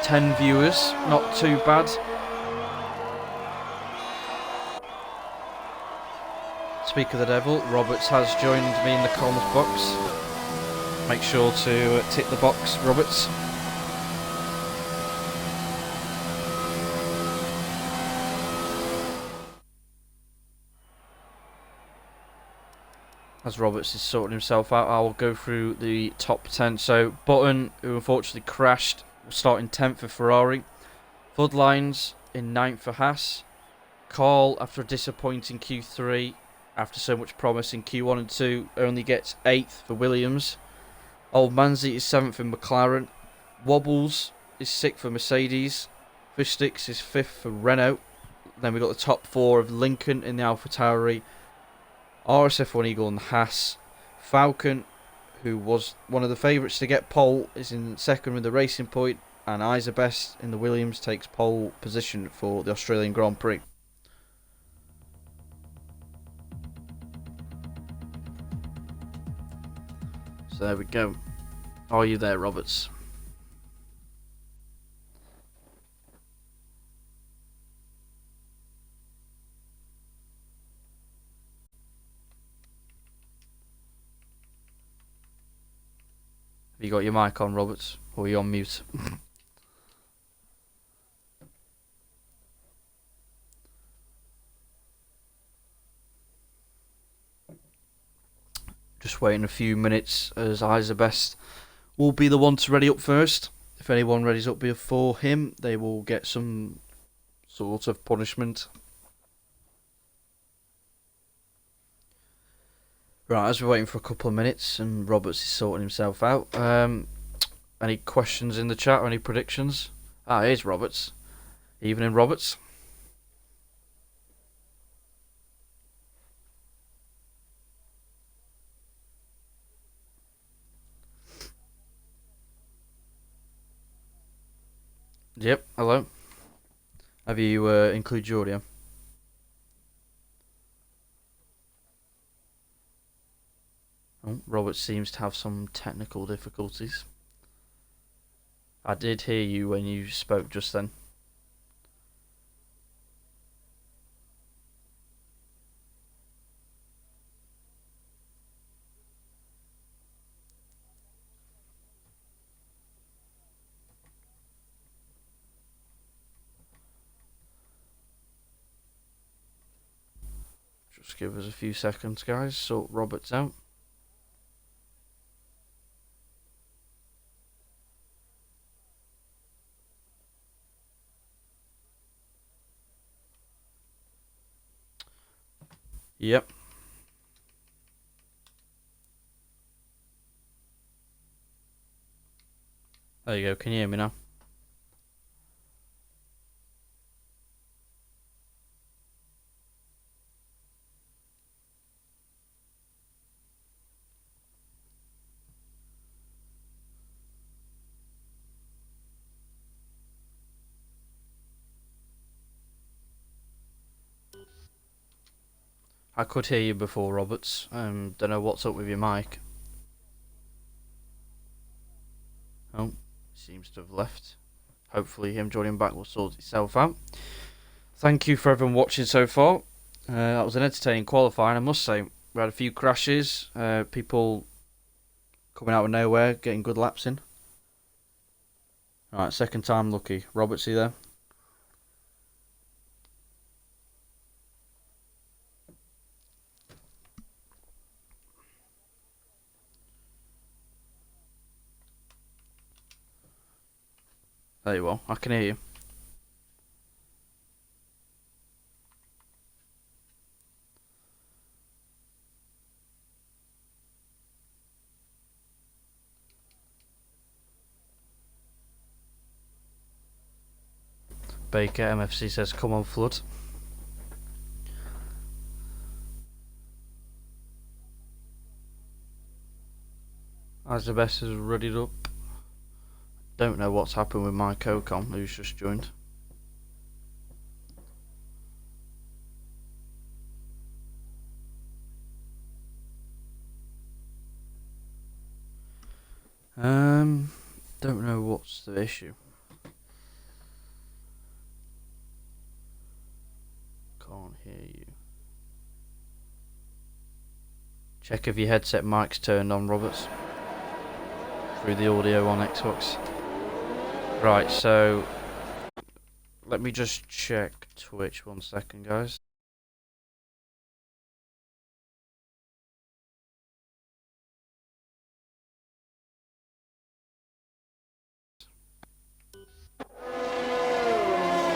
10 viewers, not too bad. Speak of the devil, Roberts has joined me in the comms box. Make sure to tick the box, Roberts. As Roberts is sorting himself out, I will go through the top 10. So Button, who unfortunately crashed, will start in 10th for Ferrari. Floodlines in 9th for Haas. Carl, after a disappointing Q3, after so much promise in Q1 and 2, only gets 8th for Williams. Old Manzi is 7th for McLaren. Wobbles is 6th for Mercedes. Fishsticks is 5th for Renault. Then we've got the top 4 of Lincoln in the AlphaTauri. RSF1 Eagle and Haas. Falcon, who was one of the favourites to get pole, is in second with the Racing Point. And Eyes the Best in the Williams takes pole position for the Australian Grand Prix. So there we go. Are you there, Roberts? Have you got your mic on, Roberts? Or are you on mute? Just waiting a few minutes as Eyes the Best will be the one to ready up first. If anyone readies up before him, they will get some sort of punishment. Right, as we're waiting for a couple of minutes and Roberts is sorting himself out, any questions in the chat or any predictions? Here's Roberts. Evening, Roberts. Yep, hello. Have you included your audio? Oh, Robert seems to have some technical difficulties. I did hear you when you spoke just then. Just give us a few seconds, guys. Sort Roberts out. Yep. There you go. Can you hear me now? I could hear you before, Roberts. Don't know what's up with your mic. Oh, seems to have left. Hopefully him joining back will sort itself out. Thank you for everyone watching so far. That was an entertaining qualifying, I must say. We had a few crashes, people coming out of nowhere, getting good laps in. Alright, second time lucky. Roberts, you there? There you are, I can hear you. Baker MFC says, come on, Flood. As the best is readied up. Don't know what's happened with my co-com who's just joined. Don't know what's the issue. Can't hear you. Check if your headset mic's turned on, Roberts. Through the audio on Xbox. Right, so let me just check Twitch 1 second, guys.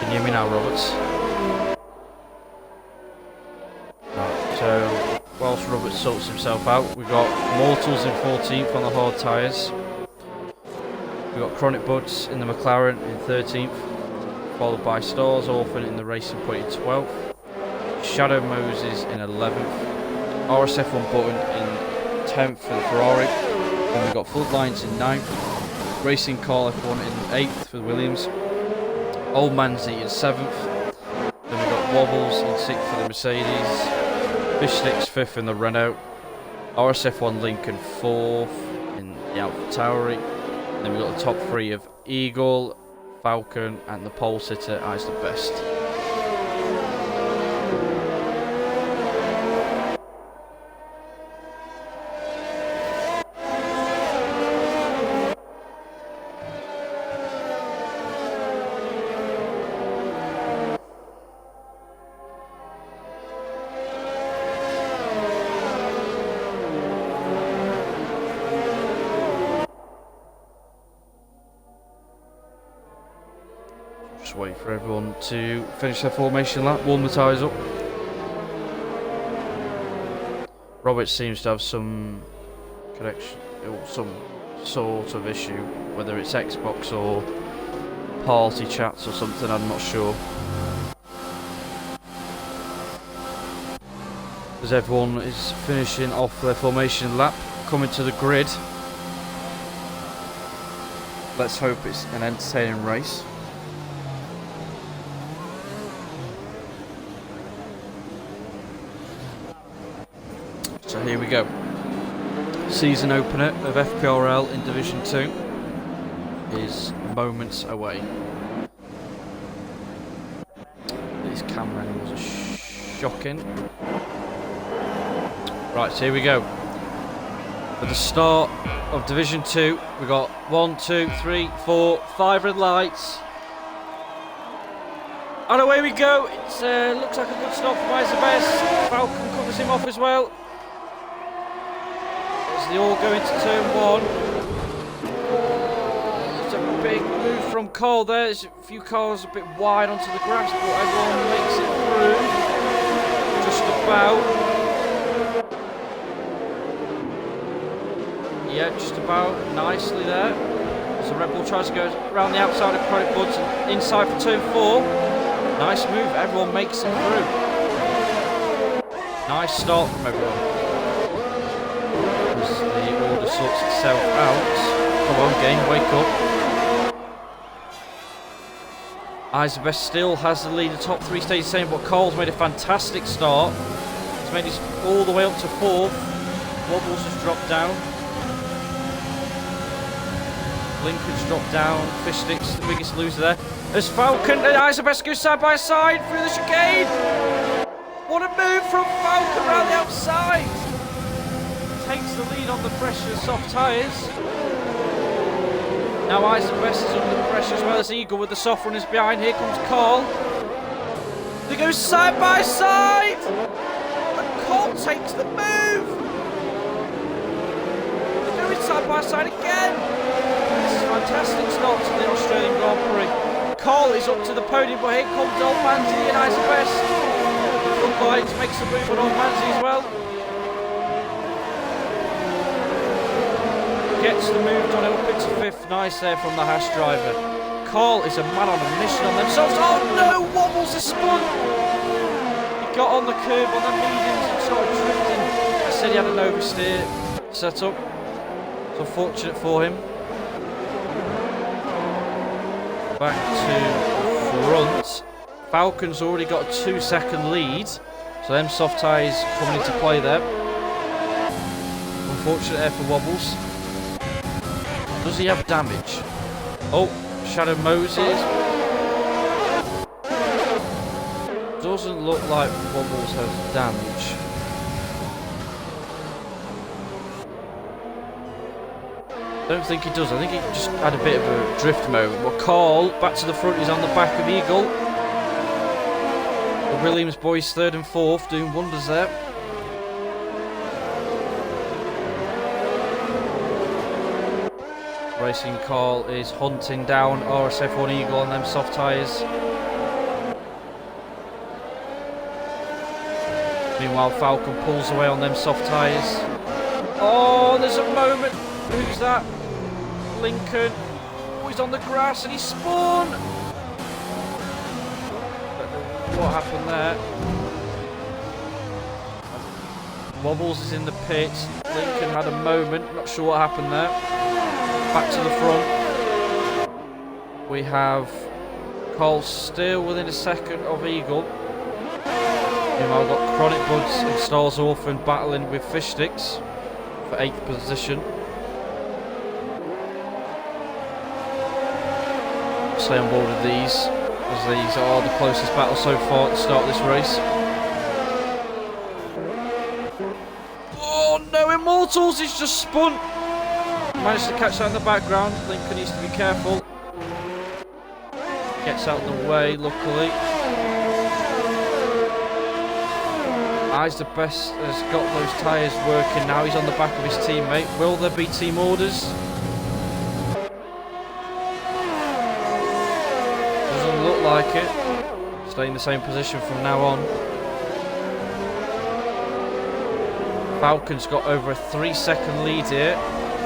Can you hear me now, Roberts? Right, so whilst Roberts sorts himself out, we've got Mortals in 14th on the hard tyres. We've got Chronic Buds in the McLaren in 13th, followed by Stars Orphan in the Racing Point in 12th, Shadow Moses in 11th, RSF1 Button in 10th for the Ferrari, then we've got Floodlines in 9th, Racing Car F1 in 8th for the Williams, Old Manzi in 7th, then we've got Wobbles in 6th for the Mercedes, Fish Sticks 5th in the Renault, RSF1 Lincoln 4th in the Alpha Tauri. Then we've got the top 3 of Eagle, Falcon and the pole sitter as the best. Just wait for everyone to finish their formation lap, warm the tyres up. Robert seems to have some connection, or some sort of issue, whether it's Xbox or party chats or something, I'm not sure. As everyone is finishing off their formation lap, coming to the grid. Let's hope it's an entertaining race. So here we go. Season opener of FPRL in Division 2 is moments away. These camera angles are shocking. Right, so here we go. For the start of Division 2, we've got 1, 2, 3, 4, 5 red lights. And away we go. It looks like a good start for Isabes. Falcon covers him off as well. As they all go into turn 1. It's a big move from Cole there. There's a few cars a bit wide onto the grass, but everyone makes it through. Just about. Yeah, just about nicely there. So Red Bull tries to go around the outside of Chronic Buds and inside for turn 4. Nice move, everyone makes it through. Nice start from everyone. As the order sorts itself out. Come on, game, wake up. Isabes still has the lead, the top 3 stays the same, but Cole's made a fantastic start. He's made his all the way up to 4th. Wobbles has dropped down. Lincoln's dropped down. Fish Sticks, the biggest loser there. As Falcon and Isobest go side by side through the chicane. What a move from Falcon around the outside. Takes the lead on the pressure, soft tyres. Now Isobest is under pressure as well as Eagle with the soft runners behind. Here comes Carl. They go side by side. And Carl takes the move. They're going side by side again. This is a fantastic start to the Australian Grand Prix. Carl is up to the podium, but here comes Old Manzi and Isobest. Front lines makes a move on Old Manzi as well. Gets the move done up into 5th. Nice there from the Haas driver. Carl is a man on a mission on themselves. Oh no! Wobbles a spun! He got on the curb on the mediums and started drifting. I said he had an oversteer set up. It's unfortunate for him. Back to front. Falcon's already got a 2-second lead. So them soft tyres coming into play there. Unfortunate there for Wobbles. Does he have damage? Oh, Shadow Moses. Doesn't look like Wobbles has damage. Don't think he does. I think he just had a bit of a drift moment. But Carl, back to the front, he's on the back of Eagle. The Williams boys 3rd and 4th, doing wonders there. Racing Carl is hunting down RSF1 Eagle on them soft tyres. Meanwhile, Falcon pulls away on them soft tyres. Oh, there's a moment. Who's that? Lincoln. Oh, he's on the grass and he spun. Don't know what happened there. Wobbles is in the pit. Lincoln had a moment. Not sure what happened there. Back to the front. We have Cole still within a second of Eagle. Meanwhile, we've got Chronic Buds and Stars Orphan battling with Fish Sticks for 8th position. Stay on board with these, as these are the closest battle so far at the start of this race. Oh no, Immortals is just spun! Managed to catch that in the background. Lincoln needs to be careful. Gets out of the way, luckily. Isobest has got those tyres working now. He's on the back of his teammate. Will there be team orders? Doesn't look like it. Stay in the same position from now on. Falcon's got over a 3-second lead here.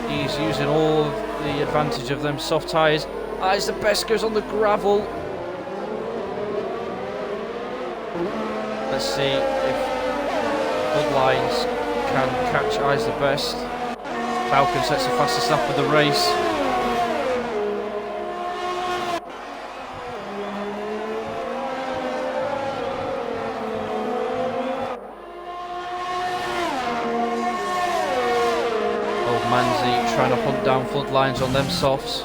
He's using all of the advantage of them soft tyres. Isobest goes on the gravel. Let's see if Bloodlines can catch Isobest. Falcon sets the fastest lap of the race. Manzi trying to hunt down Floodlines on them softs.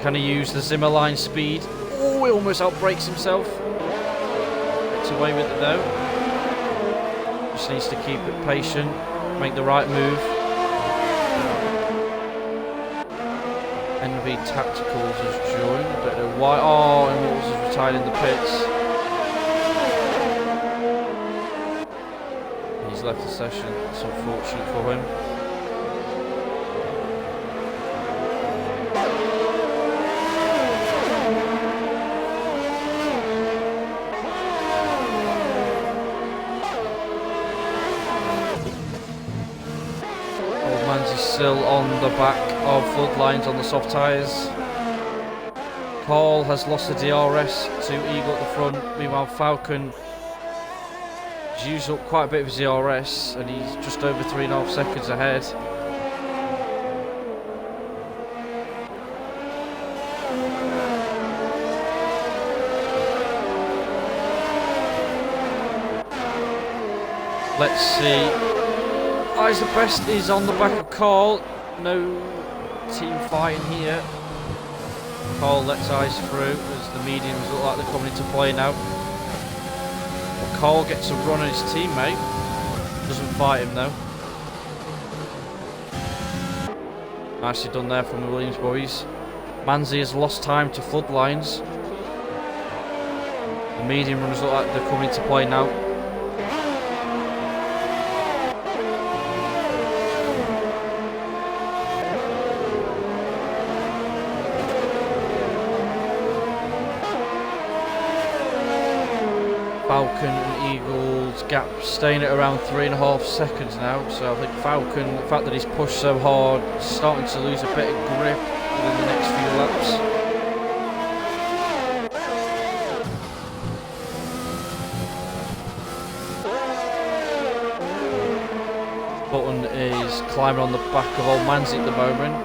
Can he use the Zimmerline speed? Oh, he almost outbrakes himself. Gets away with it though. Just needs to keep it patient, make the right move. NV Tacticals has joined. I don't know why. Oh, and Walls is retired in the pits. He's left the session. It's unfortunate for him. Still on the back of Floodlines on the soft tyres. Carl has lost the DRS to Eagle at the front. Meanwhile, Falcon has used up quite a bit of his DRS and he's just over 3.5 seconds ahead. Let's see. Eyes the Best is on the back of Carl. No team fighting here. Carl lets Eyes through as the mediums look like they're coming into play now. But Carl gets a run on his teammate. Doesn't fight him though. Nicely done there from the Williams boys. Manzi has lost time to flood lines. The medium runners look like they're coming into play now. Falcon and Eagles gap staying at around 3.5 seconds now, so I think Falcon, the fact that he's pushed so hard, is starting to lose a bit of grip within the next few laps. Button is climbing on the back of old Manzi at the moment.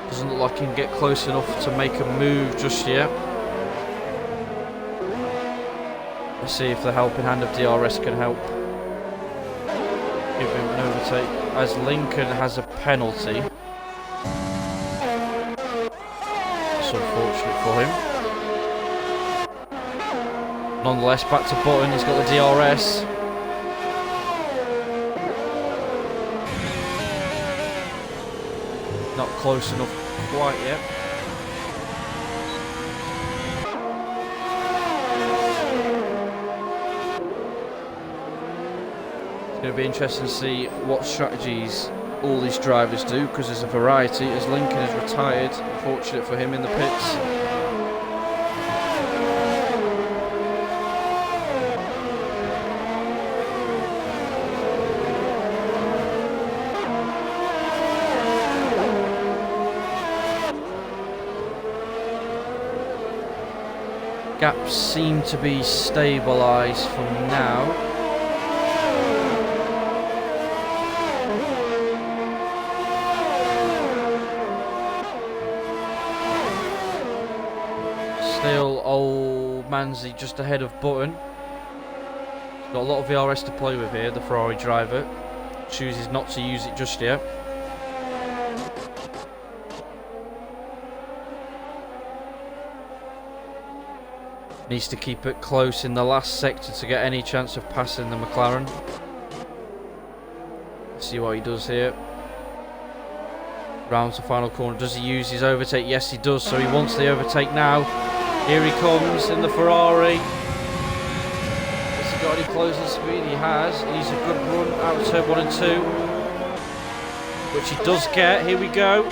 Doesn't look like he can get close enough to make a move just yet. Let's see if the helping hand of DRS can help give him an overtake, as Lincoln has a penalty. That's unfortunate for him. Nonetheless, back to Button, he's got the DRS. Not close enough quite yet. It's going to be interesting to see what strategies all these drivers do, because there's a variety, as Lincoln is retired. Unfortunate for him in the pits. Gaps seem to be stabilised from now. Still old Manzi just ahead of Button. He's got a lot of VRS to play with here, the Ferrari driver. Chooses not to use it just yet. Needs to keep it close in the last sector to get any chance of passing the McLaren. Let's see what he does here. Rounds the final corner. Does he use his overtake? Yes, he does. So he wants the overtake now. Here he comes in the Ferrari. Has he got any closing speed? He has. He's a good run out of turn 1 and 2. Which he does get. Here we go.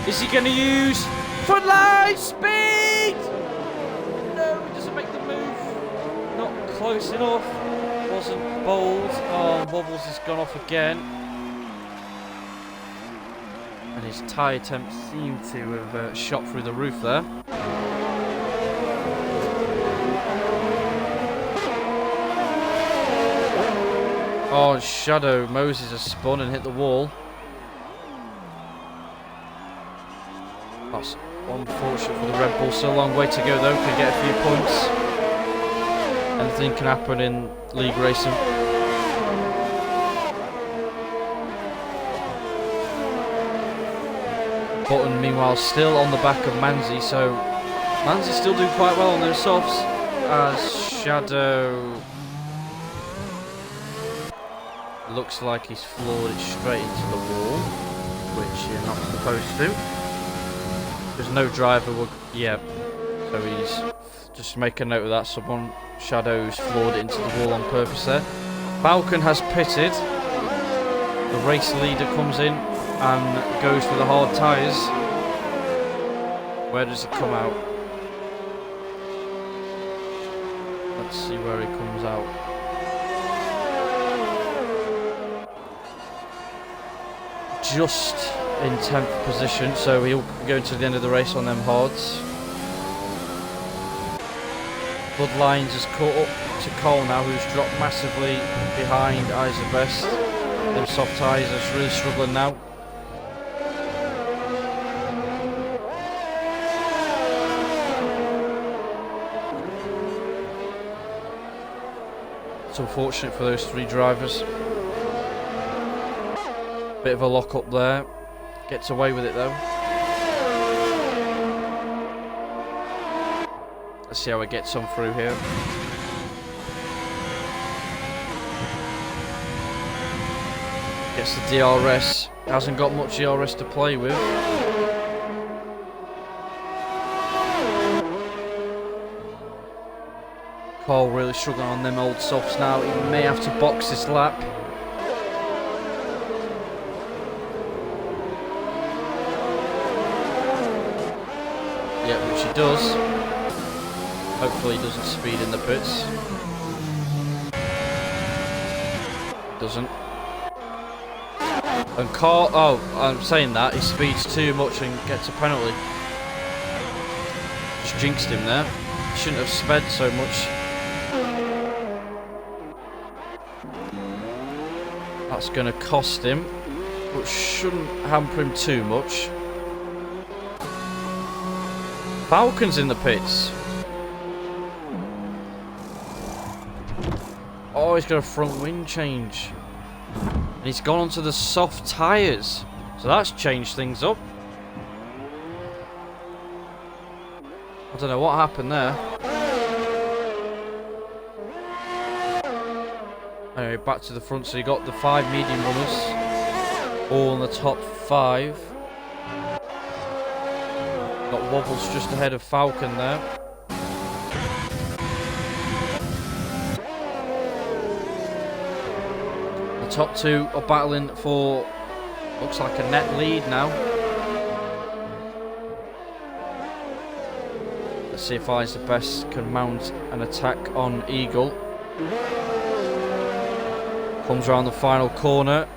Is he going to use front line speed? No, he doesn't make the move. Not close enough. Wasn't bold. Oh, Wobbles has gone off again. And his tyre attempts seem to have shot through the roof there. Oh, Shadow Moses has spun and hit the wall. That's unfortunate for the Red Bull. Still a long way to go though. Could get a few points. Anything can happen in league racing. Button meanwhile still on the back of Manzi, so Manzi's still doing quite well on those softs, as Shadow looks like he's floored it straight into the wall, which you're not supposed to. There's no driver would, yeah, so he's just make a note of that. Someone, Shadow's floored it into the wall on purpose there. Falcon has pitted. The race leader comes in and goes for the hard tyres. Where does he come out? Let's see where he comes out. Just in 10th position, so he'll go to the end of the race on them hards. Bloodlines has caught up to Cole now, who's dropped massively behind Isaac Best. Them soft tyres are really struggling now. It's unfortunate for those 3 drivers. Bit of a lock up there. Gets away with it though. Let's see how it gets on through here. Gets the DRS. Hasn't got much DRS to play with. Carl really struggling on them old softs now. He may have to box this lap. Yeah, which he does. Hopefully he doesn't speed in the pits. Doesn't. And Carl, oh, I'm saying that, he speeds too much and gets a penalty. Just jinxed him there. Shouldn't have sped so much. That's going to cost him, but shouldn't hamper him too much. Falcon's in the pits. Oh, he's got a front wing change. And he's gone onto the soft tyres. So that's changed things up. I don't know what happened there. Anyway, back to the front. So you got the 5 medium runners. All in the top 5. Got Wobbles just ahead of Falcon there. The top 2 are battling for, looks like a net lead now. Let's see if Eyes the Best can mount an attack on Eagle. Comes around the final corner.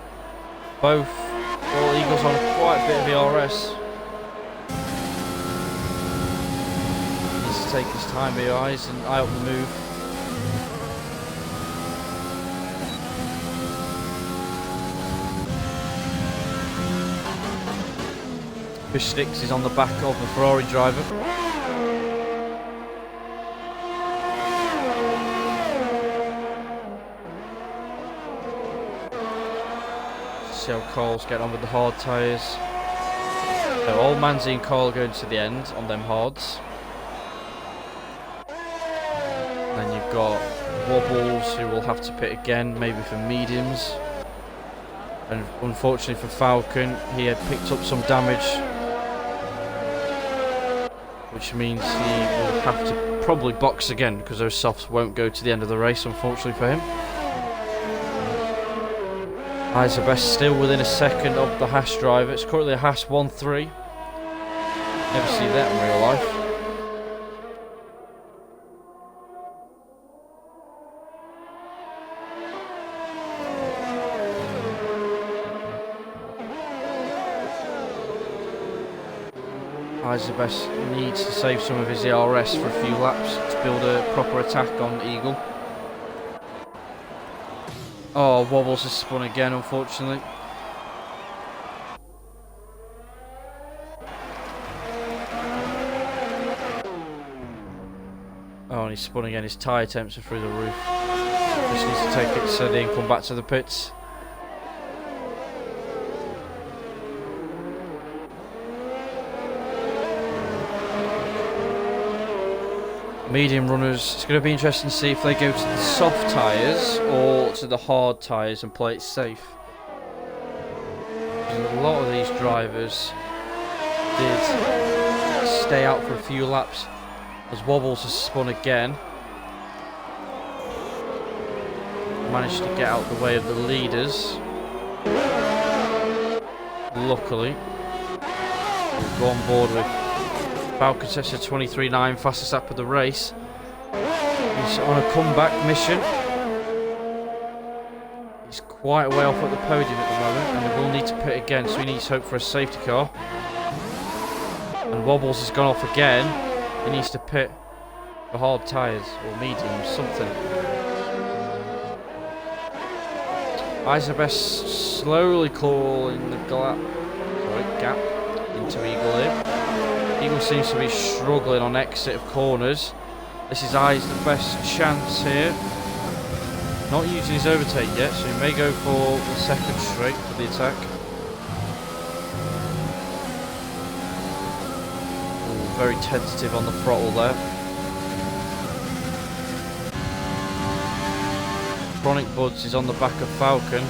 All Eagles on quite a bit of ERS. Needs to take his time here, Eyes, and eye up the move. Fish Sticks is on the back of the Ferrari driver. See how Cole's getting on with the hard tyres. So Old Manzi and Cole going to the end on them hards. Then you've got Wobbles, who will have to pit again, maybe for mediums. And unfortunately for Falcon, he had picked up some damage, which means he will have to probably box again, because those softs won't go to the end of the race, unfortunately for him. Eyes the Best still within a second of the Haas driver. It's currently a Haas 1-3. Never see that in real life. Eyes the Best needs to save some of his ERS for a few laps to build a proper attack on Eagle. Oh, Wobbles has spun again, unfortunately. Oh, and he's spun again. His tyre temps are through the roof. Just needs to take it steady and come back to the pits. Medium runners, it's going to be interesting to see if they go to the soft tyres or to the hard tyres and play it safe. A lot of these drivers did stay out for a few laps as Wobbles has spun again. Managed to get out the way of the leaders. Luckily, we'll go on board with Falcon sets a 23.9, fastest lap of the race. He's on a comeback mission. He's quite a way off at the podium at the moment, and he will need to pit again, so he needs hope for a safety car. And Wobbles has gone off again. He needs to pit for hard tyres or medium, something. Eyes the Best slowly clawing the gap into Eagle here. Eagle seems to be struggling on exit of corners. This is Eyes the Best chance here. Not using his overtake yet, so he may go for the second straight for the attack. Ooh, very tentative on the throttle there. Chronic Buds is on the back of Falcon.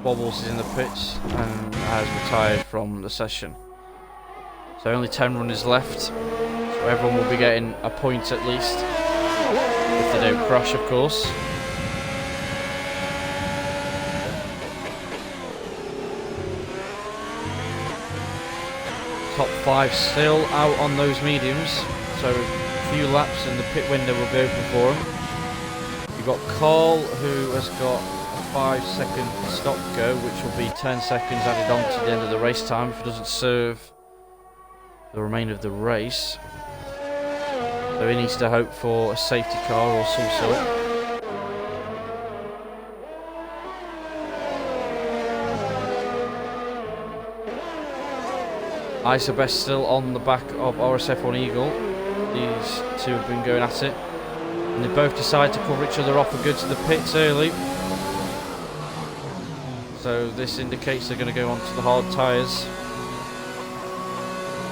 Wobbles is in the pits and has retired from the session. So only 10 runners left, so everyone will be getting a point at least, if they don't crash of course. Top 5 still out on those mediums, so a few laps and the pit window will be open for them. You've got Carl, who has got a 5-second stop go, which will be 10 seconds added on to the end of the race time if he doesn't serve the remainder of the race. So he needs to hope for a safety car or some sort. Isobest still on the back of RSF1 Eagle. These two have been going at it, and they both decide to cover each other off and go to the pits early. So this indicates they're going to go onto the hard tyres.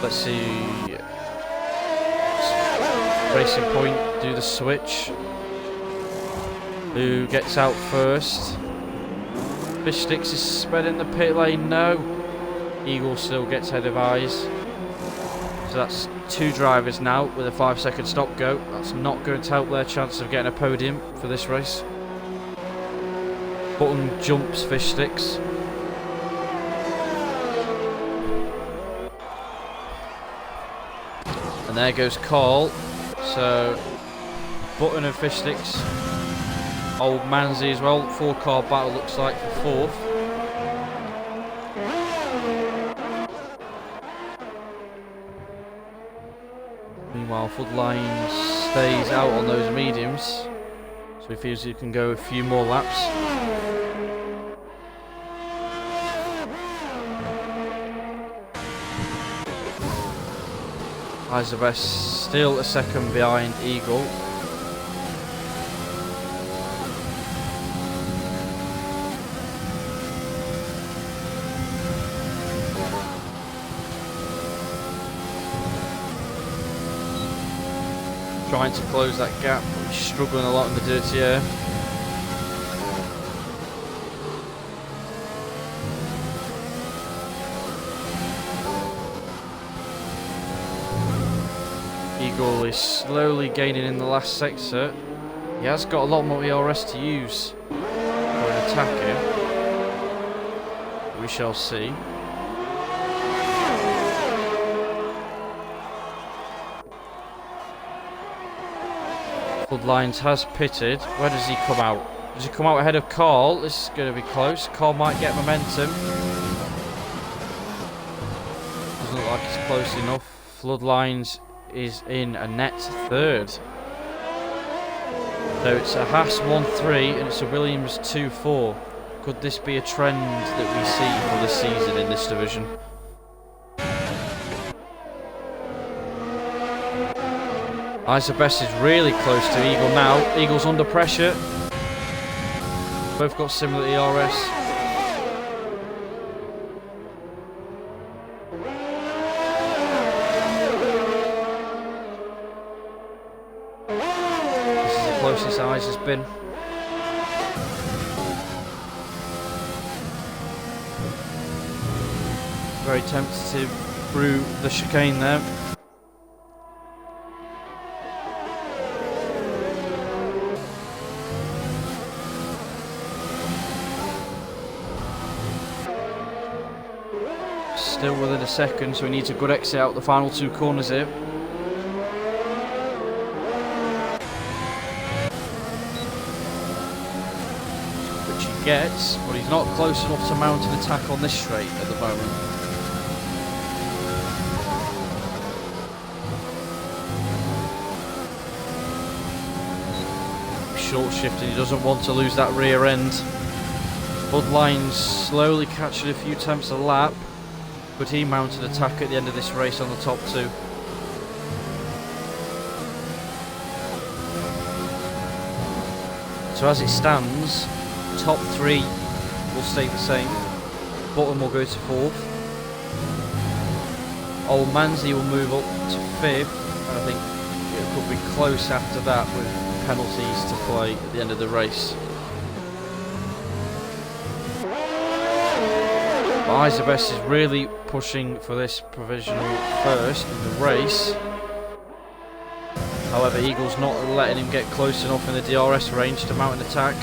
Let's see. Racing Point do the switch. Who gets out first? Fish Sticks is sped in the pit lane. No. Eagle still gets ahead of Eyes. So that's 2 drivers now with a 5-second stop go. That's not going to help their chance of getting a podium for this race. Button jumps Fish Sticks. And there goes Carl. So Button and Fish Sticks. Old Manzi as well. 4-car battle looks like for 4th. Meanwhile, Floodline stays out on those mediums, so he feels he can go a few more laps. Isobest still a second behind Eagle. Trying to close that gap, but he's struggling a lot in the dirty air. Eagle is slowly gaining in the last sector. He has got a lot more ERS to use for an attack here. We shall see. Bloodlines has pitted. Where does he come out? Does he come out ahead of Carl? This is going to be close. Carl might get momentum. Doesn't look like it's close enough. Floodlines is in a net 3rd. So it's a Haas 1-3 and it's a Williams 2-4. Could this be a trend that we see for the season in this division? Isobest is really close to Eagle now. Eagle's under pressure. Both got similar ERS. This is the closest Eyes has been. Very tentative through the chicane there. Still within a second, so he needs a good exit out the final 2 corners here. Which he gets, but he's not close enough to mount an attack on this straight at the moment. Short shifting, he doesn't want to lose that rear end. Bloodline's slowly catching a few attempts a lap. Could he mount an attack at the end of this race on the top 2? So as it stands, top 3 will stay the same. Button will go to 4th. Old Manzi will move up to 5th. And I think it could be close after that with penalties to play at the end of the race. But Isabest is really pushing for this provisional first in the race. However, Eagle's not letting him get close enough in the DRS range to mount an attack.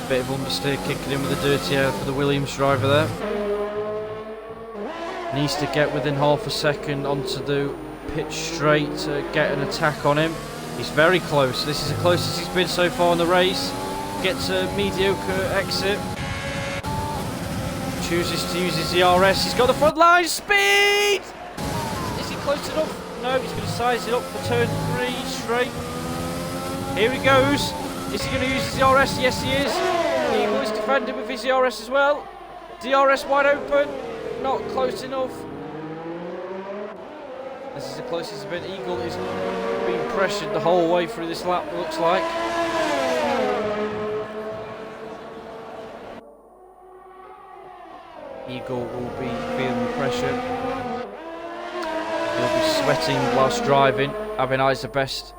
Bit of understeer kicking in with the dirty air for the Williams driver there. Needs to get within half a second onto the pitch straight to get an attack on him. He's very close. This is the closest he's been so far in the race. Gets a mediocre exit. Chooses to use his DRS. He's got the front line speed! Is he close enough? No, he's going to size it up for turn 3 straight. Here he goes. Is he going to use his DRS? Yes, he is. Eagle is defending with his DRS as well. DRS wide open. Not close enough. This is the closest he's been. Eagle is being pressured the whole way through this lap, it looks like. Eagle will be feeling the pressure. He'll be sweating whilst driving, having Isabest,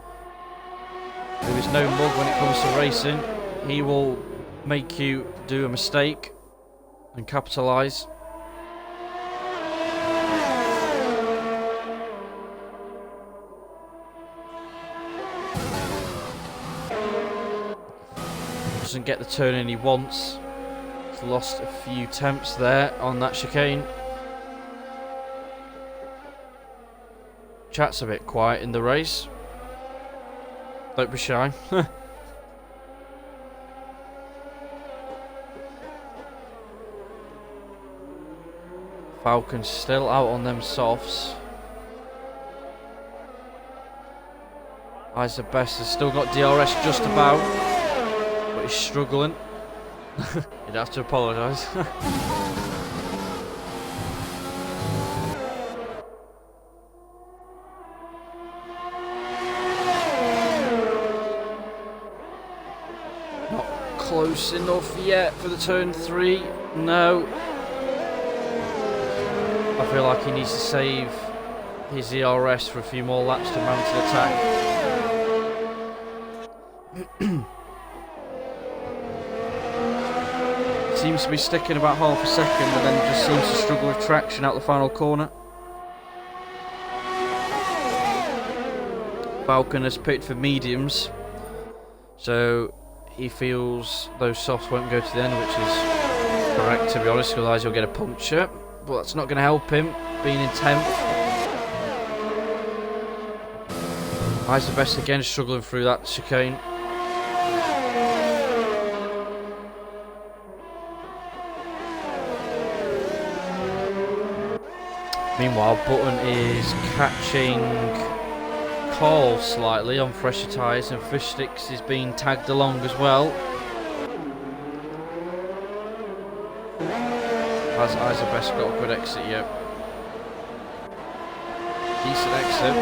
who is no mug when it comes to racing. He will make you do a mistake and capitalise. Doesn't get the turn in he wants. He's lost a few temps there on that chicane. Chat's a bit quiet in the race. Don't be shy. Falcon's still out on them softs. Isabest has still got DRS just about, but he's struggling. You'd have to apologise. Not close enough yet for the turn 3. No. I feel like he needs to save his ERS for a few more laps to mount an attack. Seems to be sticking about half a second and then just seems to struggle with traction out the final corner. Falcon has picked for mediums, so he feels those softs won't go to the end, which is correct to be honest, otherwise he'll get a puncture. But that's not going to help him, being in 10th. Isabest again struggling through that chicane. Meanwhile, Button is catching Carl slightly on fresher tyres, and Fish Sticks is being tagged along as well. Has Isabest got a good exit yet? Decent exit.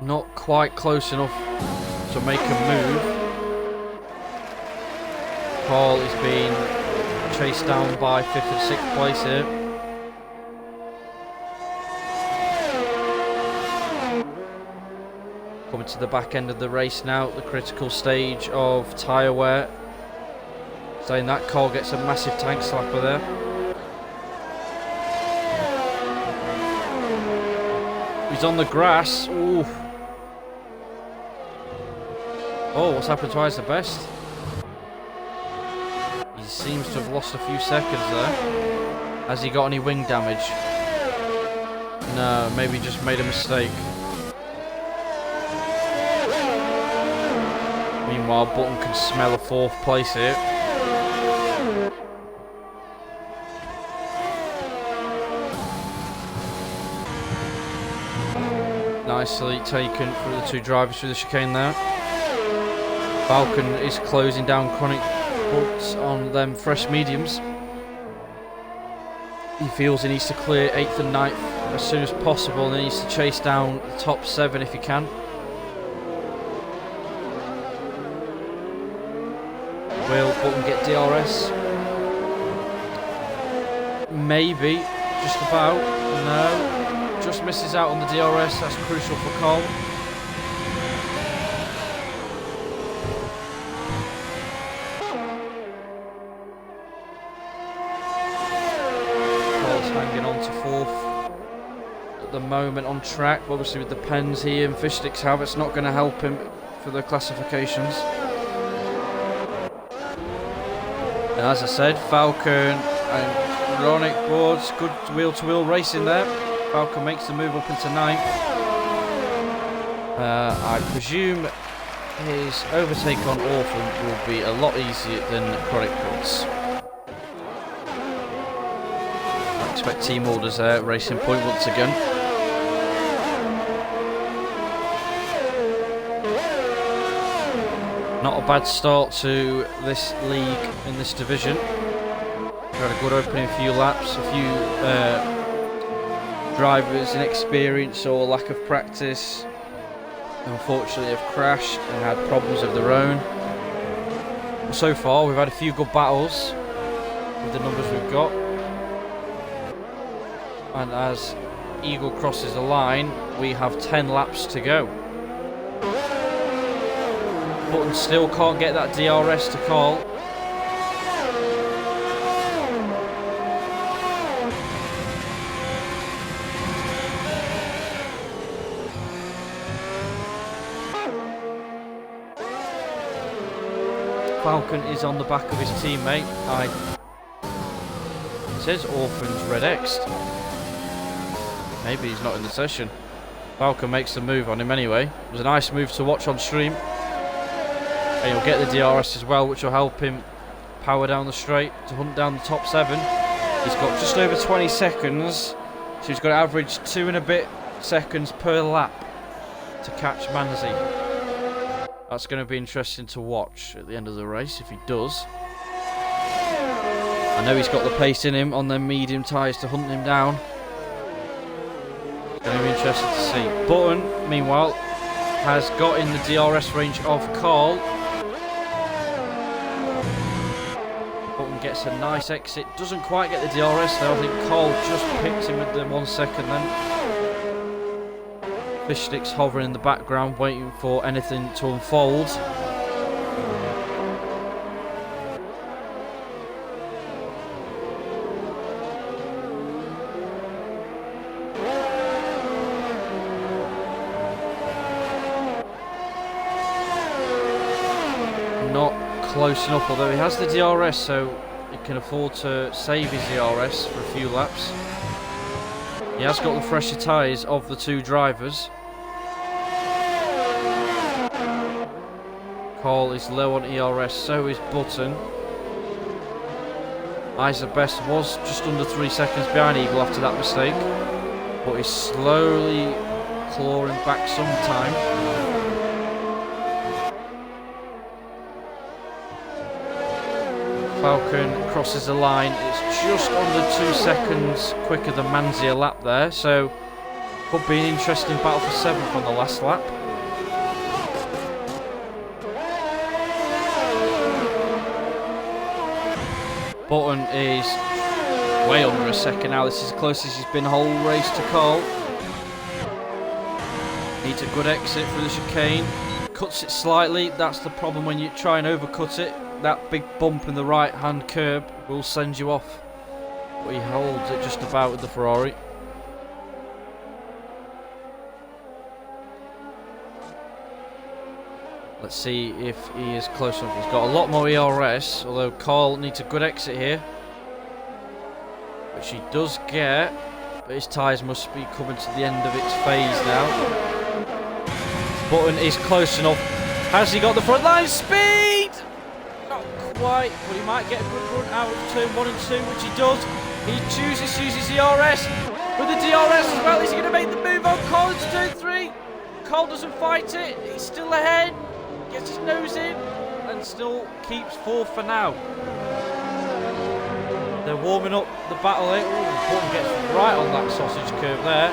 Not quite close enough to make a move. Paul is being chased down by 5th and 6th place here. Coming to the back end of the race now, the critical stage of tyre wear. Saying that Carl gets a massive tank slapper there. He's on the grass. Ooh. Oh, what's happened to Isabest? He seems to have lost a few seconds there. Has he got any wing damage? No, maybe just made a mistake. Meanwhile, Button can smell a 4th place here. Nicely taken through the two drivers through the chicane there. Falcon is closing down Chronic Buds on them fresh mediums. He feels he needs to clear 8th and 9th as soon as possible, and he needs to chase down the top 7 if he can. Will Button get DRS? Maybe, just about. No, just misses out on the DRS. That's crucial for Cole. Cole's hanging on to 4th at the moment on track. Obviously, with the pens he and fish sticks have, it's not going to help him for the classifications. And as I said, Falcon and Chronic Buds, good wheel-to-wheel racing there. Falcon makes the move up into 9th. I presume his overtake on Orphan will be a lot easier than Chronic Buds. I expect team orders there, Racing Point once again. Not a bad start to this league in this division. Had a good opening few laps, a few drivers inexperience or lack of practice unfortunately have crashed and had problems of their own. But so far we've had a few good battles with the numbers we've got. And as Eagle crosses the line, we have 10 laps to go. Button still can't get that DRS to call. Falcon is on the back of his teammate. It says Orphan's red X'd. Maybe he's not in the session. Falcon makes the move on him anyway. It was a nice move to watch on stream. And he'll get the DRS as well, which will help him power down the straight to hunt down the top 7. He's got just over 20 seconds, so he's got to average 2 and a bit seconds per lap to catch Manzi. That's going to be interesting to watch at the end of the race if he does. I know he's got the pace in him on them medium tyres to hunt him down. It's going to be interesting to see. Button, meanwhile, has got in the DRS range of Carl. Button gets a nice exit. Doesn't quite get the DRS though. I think Carl just picked him at the 1 second then. Fish sticks hovering in the background, waiting for anything to unfold. Not close enough, although he has the DRS, so he can afford to save his DRS for a few laps. He has got the fresher tyres of the two drivers. Cole is low on ERS, so is Button. Isaac Best was just under 3 seconds behind Eagle after that mistake, but he's slowly clawing back some time. Falcon crosses the line. It's just under 2 seconds quicker than Manzi a lap there, so could be an interesting battle for 7th on the last lap. Button is way under a second now. This is as close as he's been the whole race to Cole. Needs a good exit through the chicane. Cuts it slightly. That's the problem when you try and overcut it. That big bump in the right hand curb will send you off. But he holds it just about with the Ferrari. Let's see if he is close enough. He's got a lot more ERS, although Carl needs a good exit here, which he does get, but his tyres must be coming to the end of its phase now. Button is close enough. Has he got the front line speed? Not quite, but he might get a good run out of turn 1 and 2, which he does. He chooses to use his DRS. With the DRS as well, is he going to make the move on Cole into turn 3? Cole doesn't fight it. He's still ahead. Gets his nose in. And still keeps 4th for now. They're warming up the battle here. Ooh, Button gets right on that sausage curve there.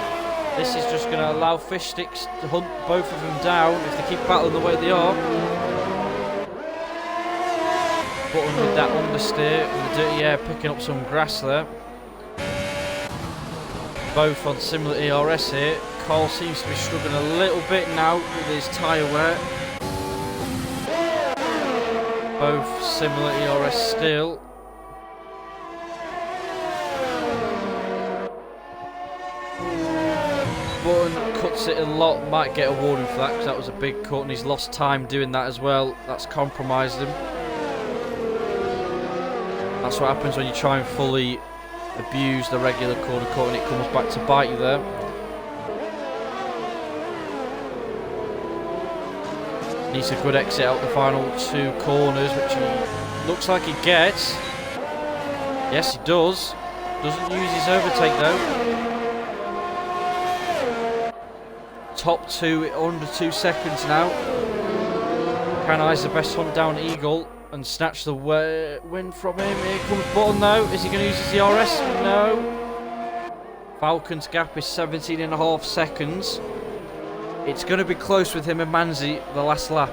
This is just going to allow Fish Sticks to hunt both of them down if they keep battling the way they are. Button with that understeer and the dirty air picking up some grass there. Both on similar ERS here. Cole seems to be struggling a little bit now with his tyre wear. Both similar ERS still. Button cuts it a lot, might get a warning for that because that was a big cut and he's lost time doing that as well. That's compromised him. That's what happens when you try and fully abuse the regular corner cut and it comes back to bite you there. Needs a good exit out the final 2 corners, which he looks like he gets. Yes, he does. Doesn't use his overtake though. Top 2 under 2 seconds now. Can Eyes the Best hunt down Eagle and snatch the win from him? Here comes Button though. Is he going to use his DRS? No. Falcon's gap is 17.5 seconds. It's going to be close with him and Manzi the last lap.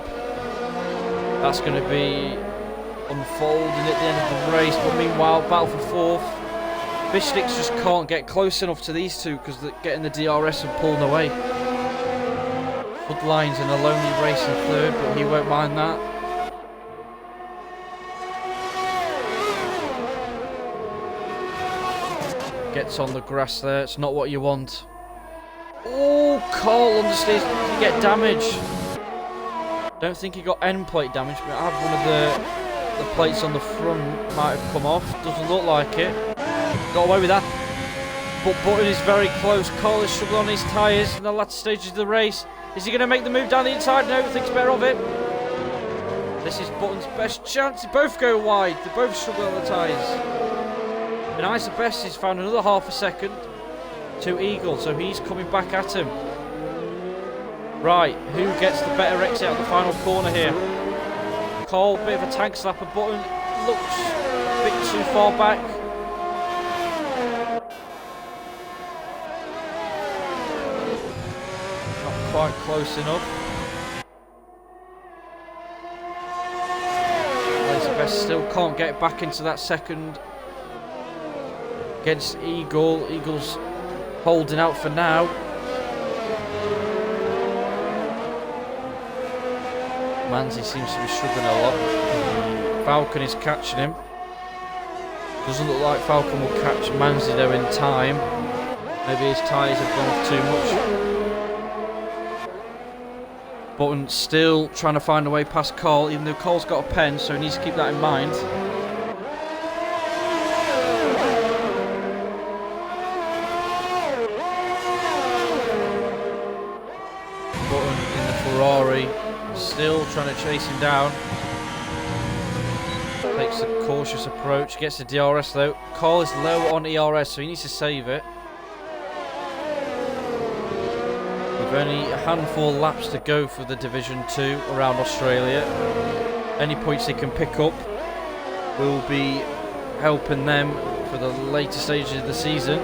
That's going to be unfolding at the end of the race. But meanwhile, battle for 4th. Fish Sticks just can't get close enough to these two because they're getting the DRS and pulling away. Floodline's in a lonely race in 3rd, but he won't mind that. Gets on the grass there. It's not what you want. Oh, Cole understeers. Did he get damage? Don't think he got end plate damage, but I have one of the plates on the front might have come off. Doesn't look like it. Got away with that. But Button is very close. Cole is struggling on his tyres in the latter stages of the race. Is he going to make the move down the inside? No, thinks better of it. This is Button's best chance. They both go wide. They both struggle on the tyres. And Eyes the Best has found another half a second to Eagle, so he's coming back at him. Right, who gets the better exit out the final corner here? Cole, bit of a tank slapper. Button looks a bit too far back. Not quite close enough. Eyes the Best still can't get back into that second against Eagle. Eagle's holding out for now. Manzi seems to be struggling a lot. Falcon is catching him. Doesn't look like Falcon will catch Manzi though in time. Maybe his tyres have gone too much. Button still trying to find a way past Cole, even though Cole's got a pen, so he needs to keep that in mind. Ferrari still trying to chase him down. Takes a cautious approach, gets the DRS though. Cole is low on ERS, so he needs to save it. With only a handful of laps to go for the Division 2 around Australia, any points they can pick up will be helping them for the later stages of the season.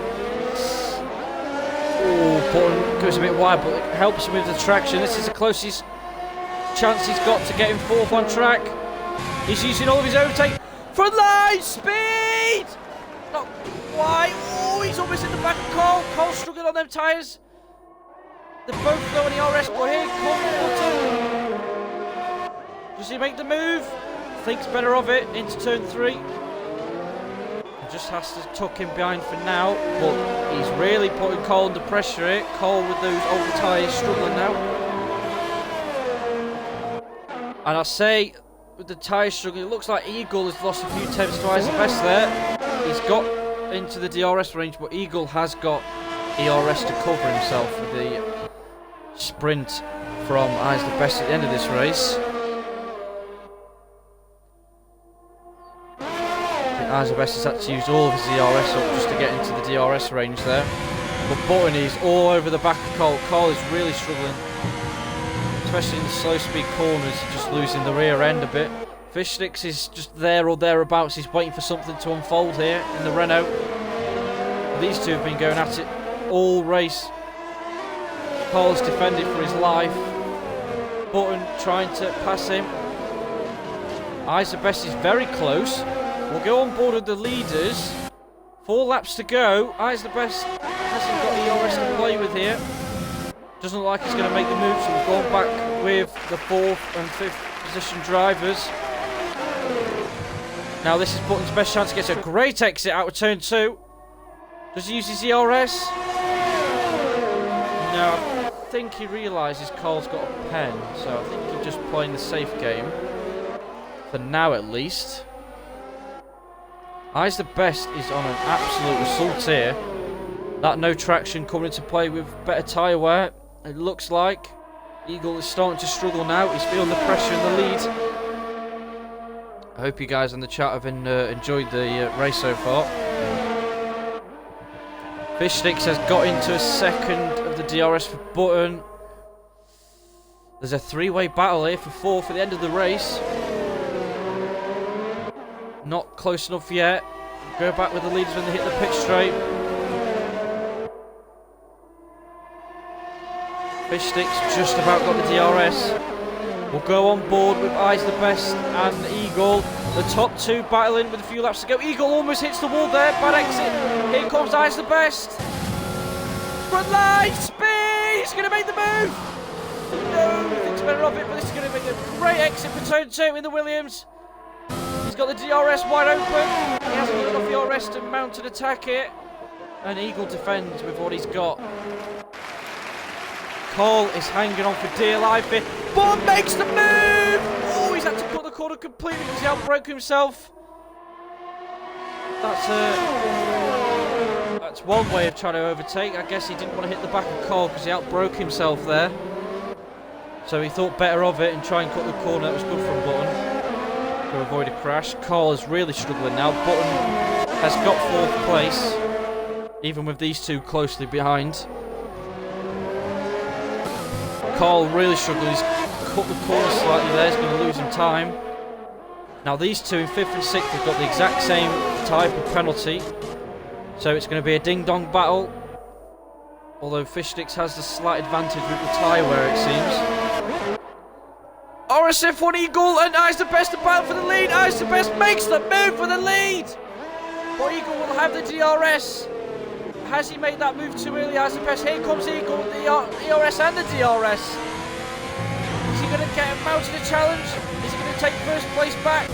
Button goes a bit wide, but it helps him with the traction. This is the closest chance he's got to getting 4th on track. He's using all of his overtake. Front line speed! Not quite. Oh, he's almost in the back of Cole. Cole's struggling on them tyres. They're both low on ERS, but here comes Button. Does he make the move? Thinks better of it into turn 3. Just has to tuck him behind for now, but he's really putting Cole under pressure here. Cole with those older tyres struggling now. And I say, with the tyres struggling, it looks like Eagle has lost a few tenths to Eyes the Best there. He's got into the DRS range, but Eagle has got ERS to cover himself with the sprint from Eyes the Best at the end of this race. Azabeth has had to use all of his DRS up just to get into the DRS range there. But Button is all over the back of Cole. Cole is really struggling, especially in the slow speed corners, just losing the rear end a bit. Fishsticks is just there or thereabouts. He's waiting for something to unfold here in the Renault. These two have been going at it all race. Cole's defended for his life. Button trying to pass him. Azabeth is very close. We'll go on board with the leaders. 4 laps to go. Azabeth hasn't got ERS to play with here. Doesn't look like he's going to make the move, so we've gone back with the 4th and 5th position drivers. Now this is Button's best chance to get a great exit out of turn 2. Does he use his ERS? No, I think he realises Cole's got a pen, so I think he's just playing the safe game. For now at least. Azabeth is on an absolute assault here. That no traction coming into play with better tyre wear. It looks like Eagle is starting to struggle now. He's feeling the pressure in the lead. I hope you guys in the chat have enjoyed the race so far. Fishsticks has got into a second of the DRS for Button. There's a 3-way battle here for 4th at the end of the race. Not close enough yet. Go back with the leaders when they hit the pit straight. Fishsticks just about got the DRS. We'll go on board with Azabeth and Eagle. The top 2 battling with a few laps to go. Eagle almost hits the wall there. Bad exit. Here comes Azabeth. Front line speed. He's going to make the move. No, he thinks better of it, but this is going to make a great exit for turn 2 in the Williams. He's got the DRS wide open. He hasn't got enough DRS to mount and attack it. And Eagle defends with what he's got. Cole is hanging on for dear life here. Button makes the move! Oh, he's had to cut the corner completely because he outbroke himself. That's one way of trying to overtake. I guess he didn't want to hit the back of Cole because he outbroke himself there. So he thought better of it and try and cut the corner. That was good from Button to avoid a crash. Cole is really struggling now. Button has got 4th place, even with these two closely behind. Cole really struggling. He's cut the corner slightly there. He's going to lose some time. Now these two in 5th and 6th have got the exact same type of penalty. So it's going to be a ding-dong battle. Although Fishsticks has the slight advantage with the tyre wear, it seems. RSF1 Eagle and Azabeth to battle for the lead. Azabeth makes the move for the lead. But Eagle will have the DRS. Has he made that move too early? Azabeth, here comes Eagle, the ERS and the DRS. Is he going to get him mounted a challenge? Is he going to take 1st place back?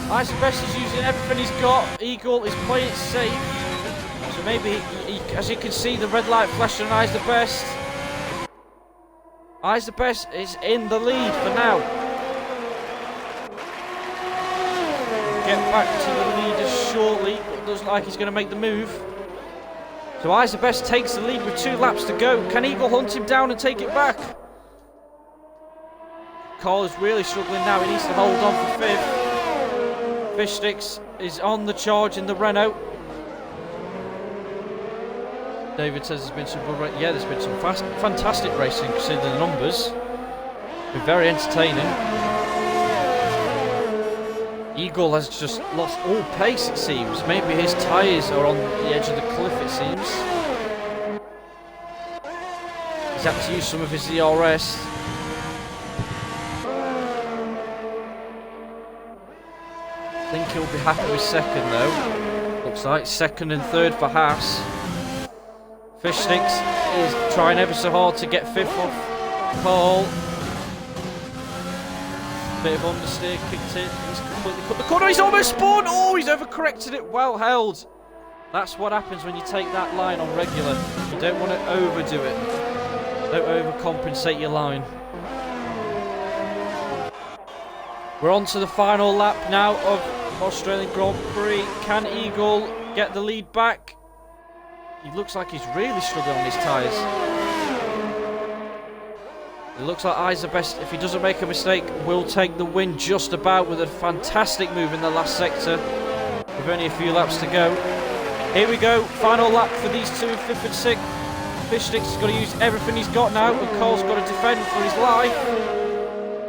Azabeth is using everything he's got. Eagle is playing it safe. So maybe, as you can see, the red light flashing on Azabeth. Azabeth is in the lead for now. Get back to the leaders shortly, but it doesn't look like he's going to make the move. So Azabeth takes the lead with 2 laps to go. Can Eagle hunt him down and take it back? Cole is really struggling now. He needs to hold on for 5th. Fishsticks is on the charge in the Renault. David says there's been some good racing. Yeah, there's been some fantastic racing considering the numbers. Been very entertaining. Eagle has just lost all pace, it seems. Maybe his tyres are on the edge of the cliff, it seems. He's had to use some of his DRS. I think he'll be happy with 2nd though. Looks like 2nd and 3rd for Haas. Fishsticks is trying ever so hard to get 5th off Cole. Bit of understeer, kicked it. He's completely cut the corner. He's almost spawned. Oh, he's overcorrected it. Well held. That's what happens when you take that line on regular. You don't want to overdo it. Don't overcompensate your line. We're on to the final lap now of Australian Grand Prix. Can Eagle get the lead back? He looks like he's really struggling on his tyres. It looks like Azabeth, if he doesn't make a mistake, will take the win just about with a fantastic move in the last sector. with only a few laps to go. Here we go, final lap for these two in 5th and 6th. Fishstick's got to use everything he's got now, and Cole's got to defend for his life.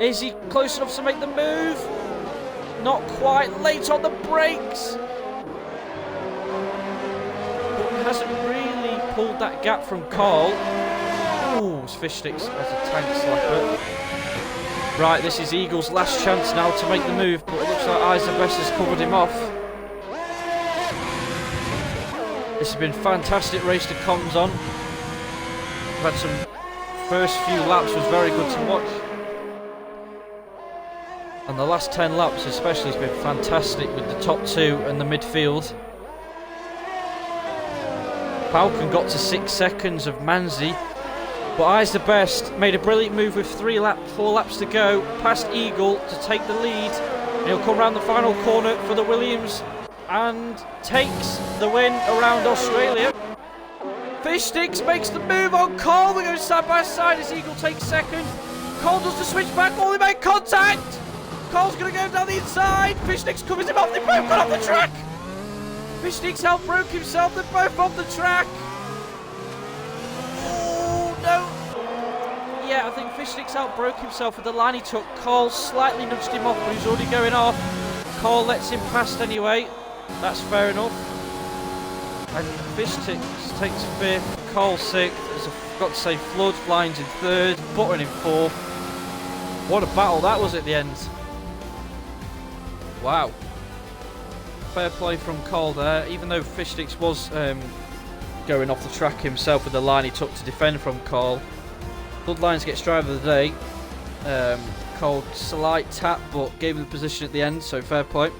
Is he close enough to make the move? Not quite, late on the brakes. But he hasn't really pulled that gap from Cole. Ooh, Fishsticks as a tank slapper. Right, this is Eagle's last chance now to make the move, but it looks like Isabest has covered him off. This has been a fantastic race to comms on. We've had some first few laps was very good to watch. And the last 10 laps especially has been fantastic with the top two and the midfield. Falcon got to 6 seconds of Manzi, but Isabest made a brilliant move with 4 laps to go, past Eagle to take the lead. And he'll come round the final corner for the Williams and takes the win around Australia. Fishsticks makes the move on Cole. They're going side by side as Eagle takes second. Cole does the switch back, they make contact. Cole's going to go down the inside. Fishsticks covers him off. They both got off the track. Fishsticks out-broke himself. They're both off the track. Oh, no. Yeah, I think Fishsticks out-broke himself with the line he took. Cole slightly nudged him off, but he's already going off. Cole lets him past anyway. That's fair enough. And Fishsticks takes 5th. Cole 6th. As I've got to say, Flood flies in 3rd. Button in 4th. What a battle that was at the end. Wow. Fair play from Cole there. Even though Fishsticks was going off the track himself with the line he took to defend from Cole. Bloodlines gets driver of the day. Cole slight tap, but gave him the position at the end, so fair play.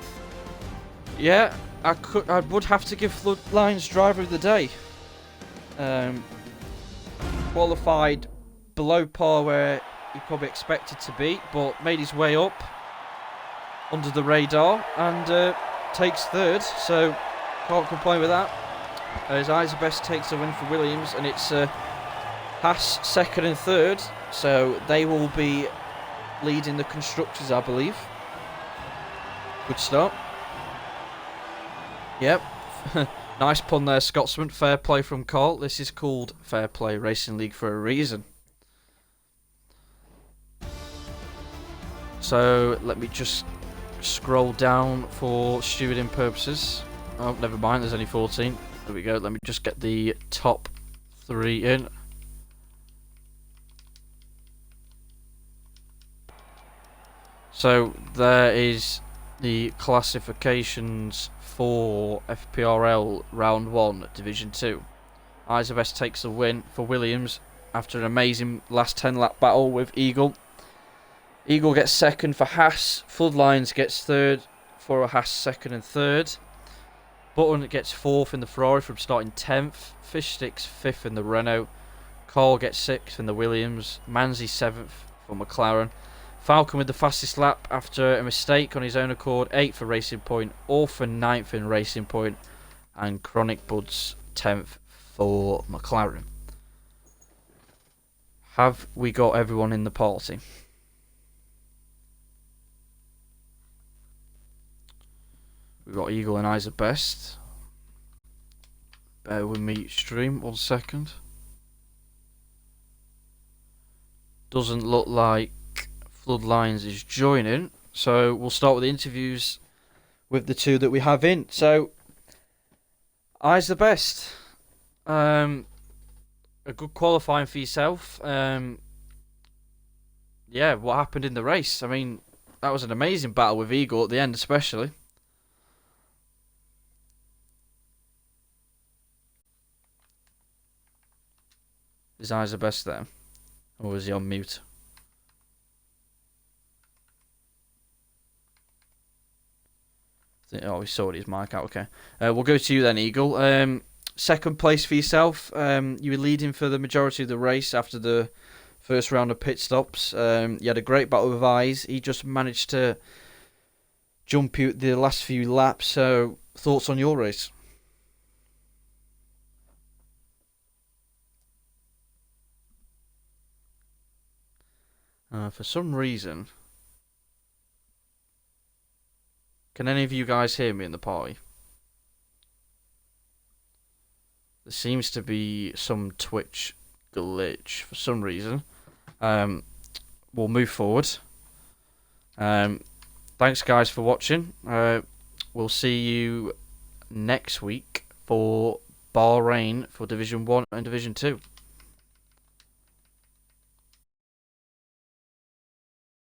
Yeah, I would have to give Bloodlines driver of the day. Qualified below par where he probably expected to be, but made his way up under the radar and takes 3rd, so can't complain with that. As Isabest takes the win for Williams, and it's Haas 2nd and 3rd, so they will be leading the constructors, I believe. Good start. Yep. Nice pun there, Scotsman. Fair play from Cole. This is called Fair Play Racing League for a reason. So let me just scroll down for stewarding purposes. Oh, never mind, there's only 14. There we go. Let me just get the top 3 in. So there is the classifications for FPRL Round 1 Division 2. Isabest takes the win for Williams after an amazing last 10 lap battle with Eagle. Eagle gets 2nd for Haas. Floodlines gets 3rd for a Haas 2nd and 3rd. Button gets 4th in the Ferrari from starting 10th. Fishsticks 5th in the Renault. Cole gets 6th in the Williams. Manzi 7th for McLaren. Falcon with the fastest lap after a mistake on his own accord, 8th for Racing Point, Orphan 9th in Racing Point, and Chronic Buds 10th for McLaren. Have we got everyone in the party? We've got Eagle and Isabest. Bear with me, stream, 1 second. Doesn't look like Floodlines is joining, so we'll start with the interviews with the two that we have in. So, Isabest, a good qualifying for yourself. Yeah, what happened in the race? I mean, that was an amazing battle with Eagle at the end, especially. Is Isabest there, or is he on mute? Oh, he sorted his mic out, okay. We'll go to you then, Eagle. 2nd place for yourself. You were leading for the majority of the race after the first round of pit stops. You had a great battle with Eyes. He just managed to jump you the last few laps. So, thoughts on your race? For some reason... Can any of you guys hear me in the party? There seems to be some Twitch glitch for some reason. We'll move forward. Thanks, guys, for watching. We'll see you next week for Bahrain for Division 1 and Division 2.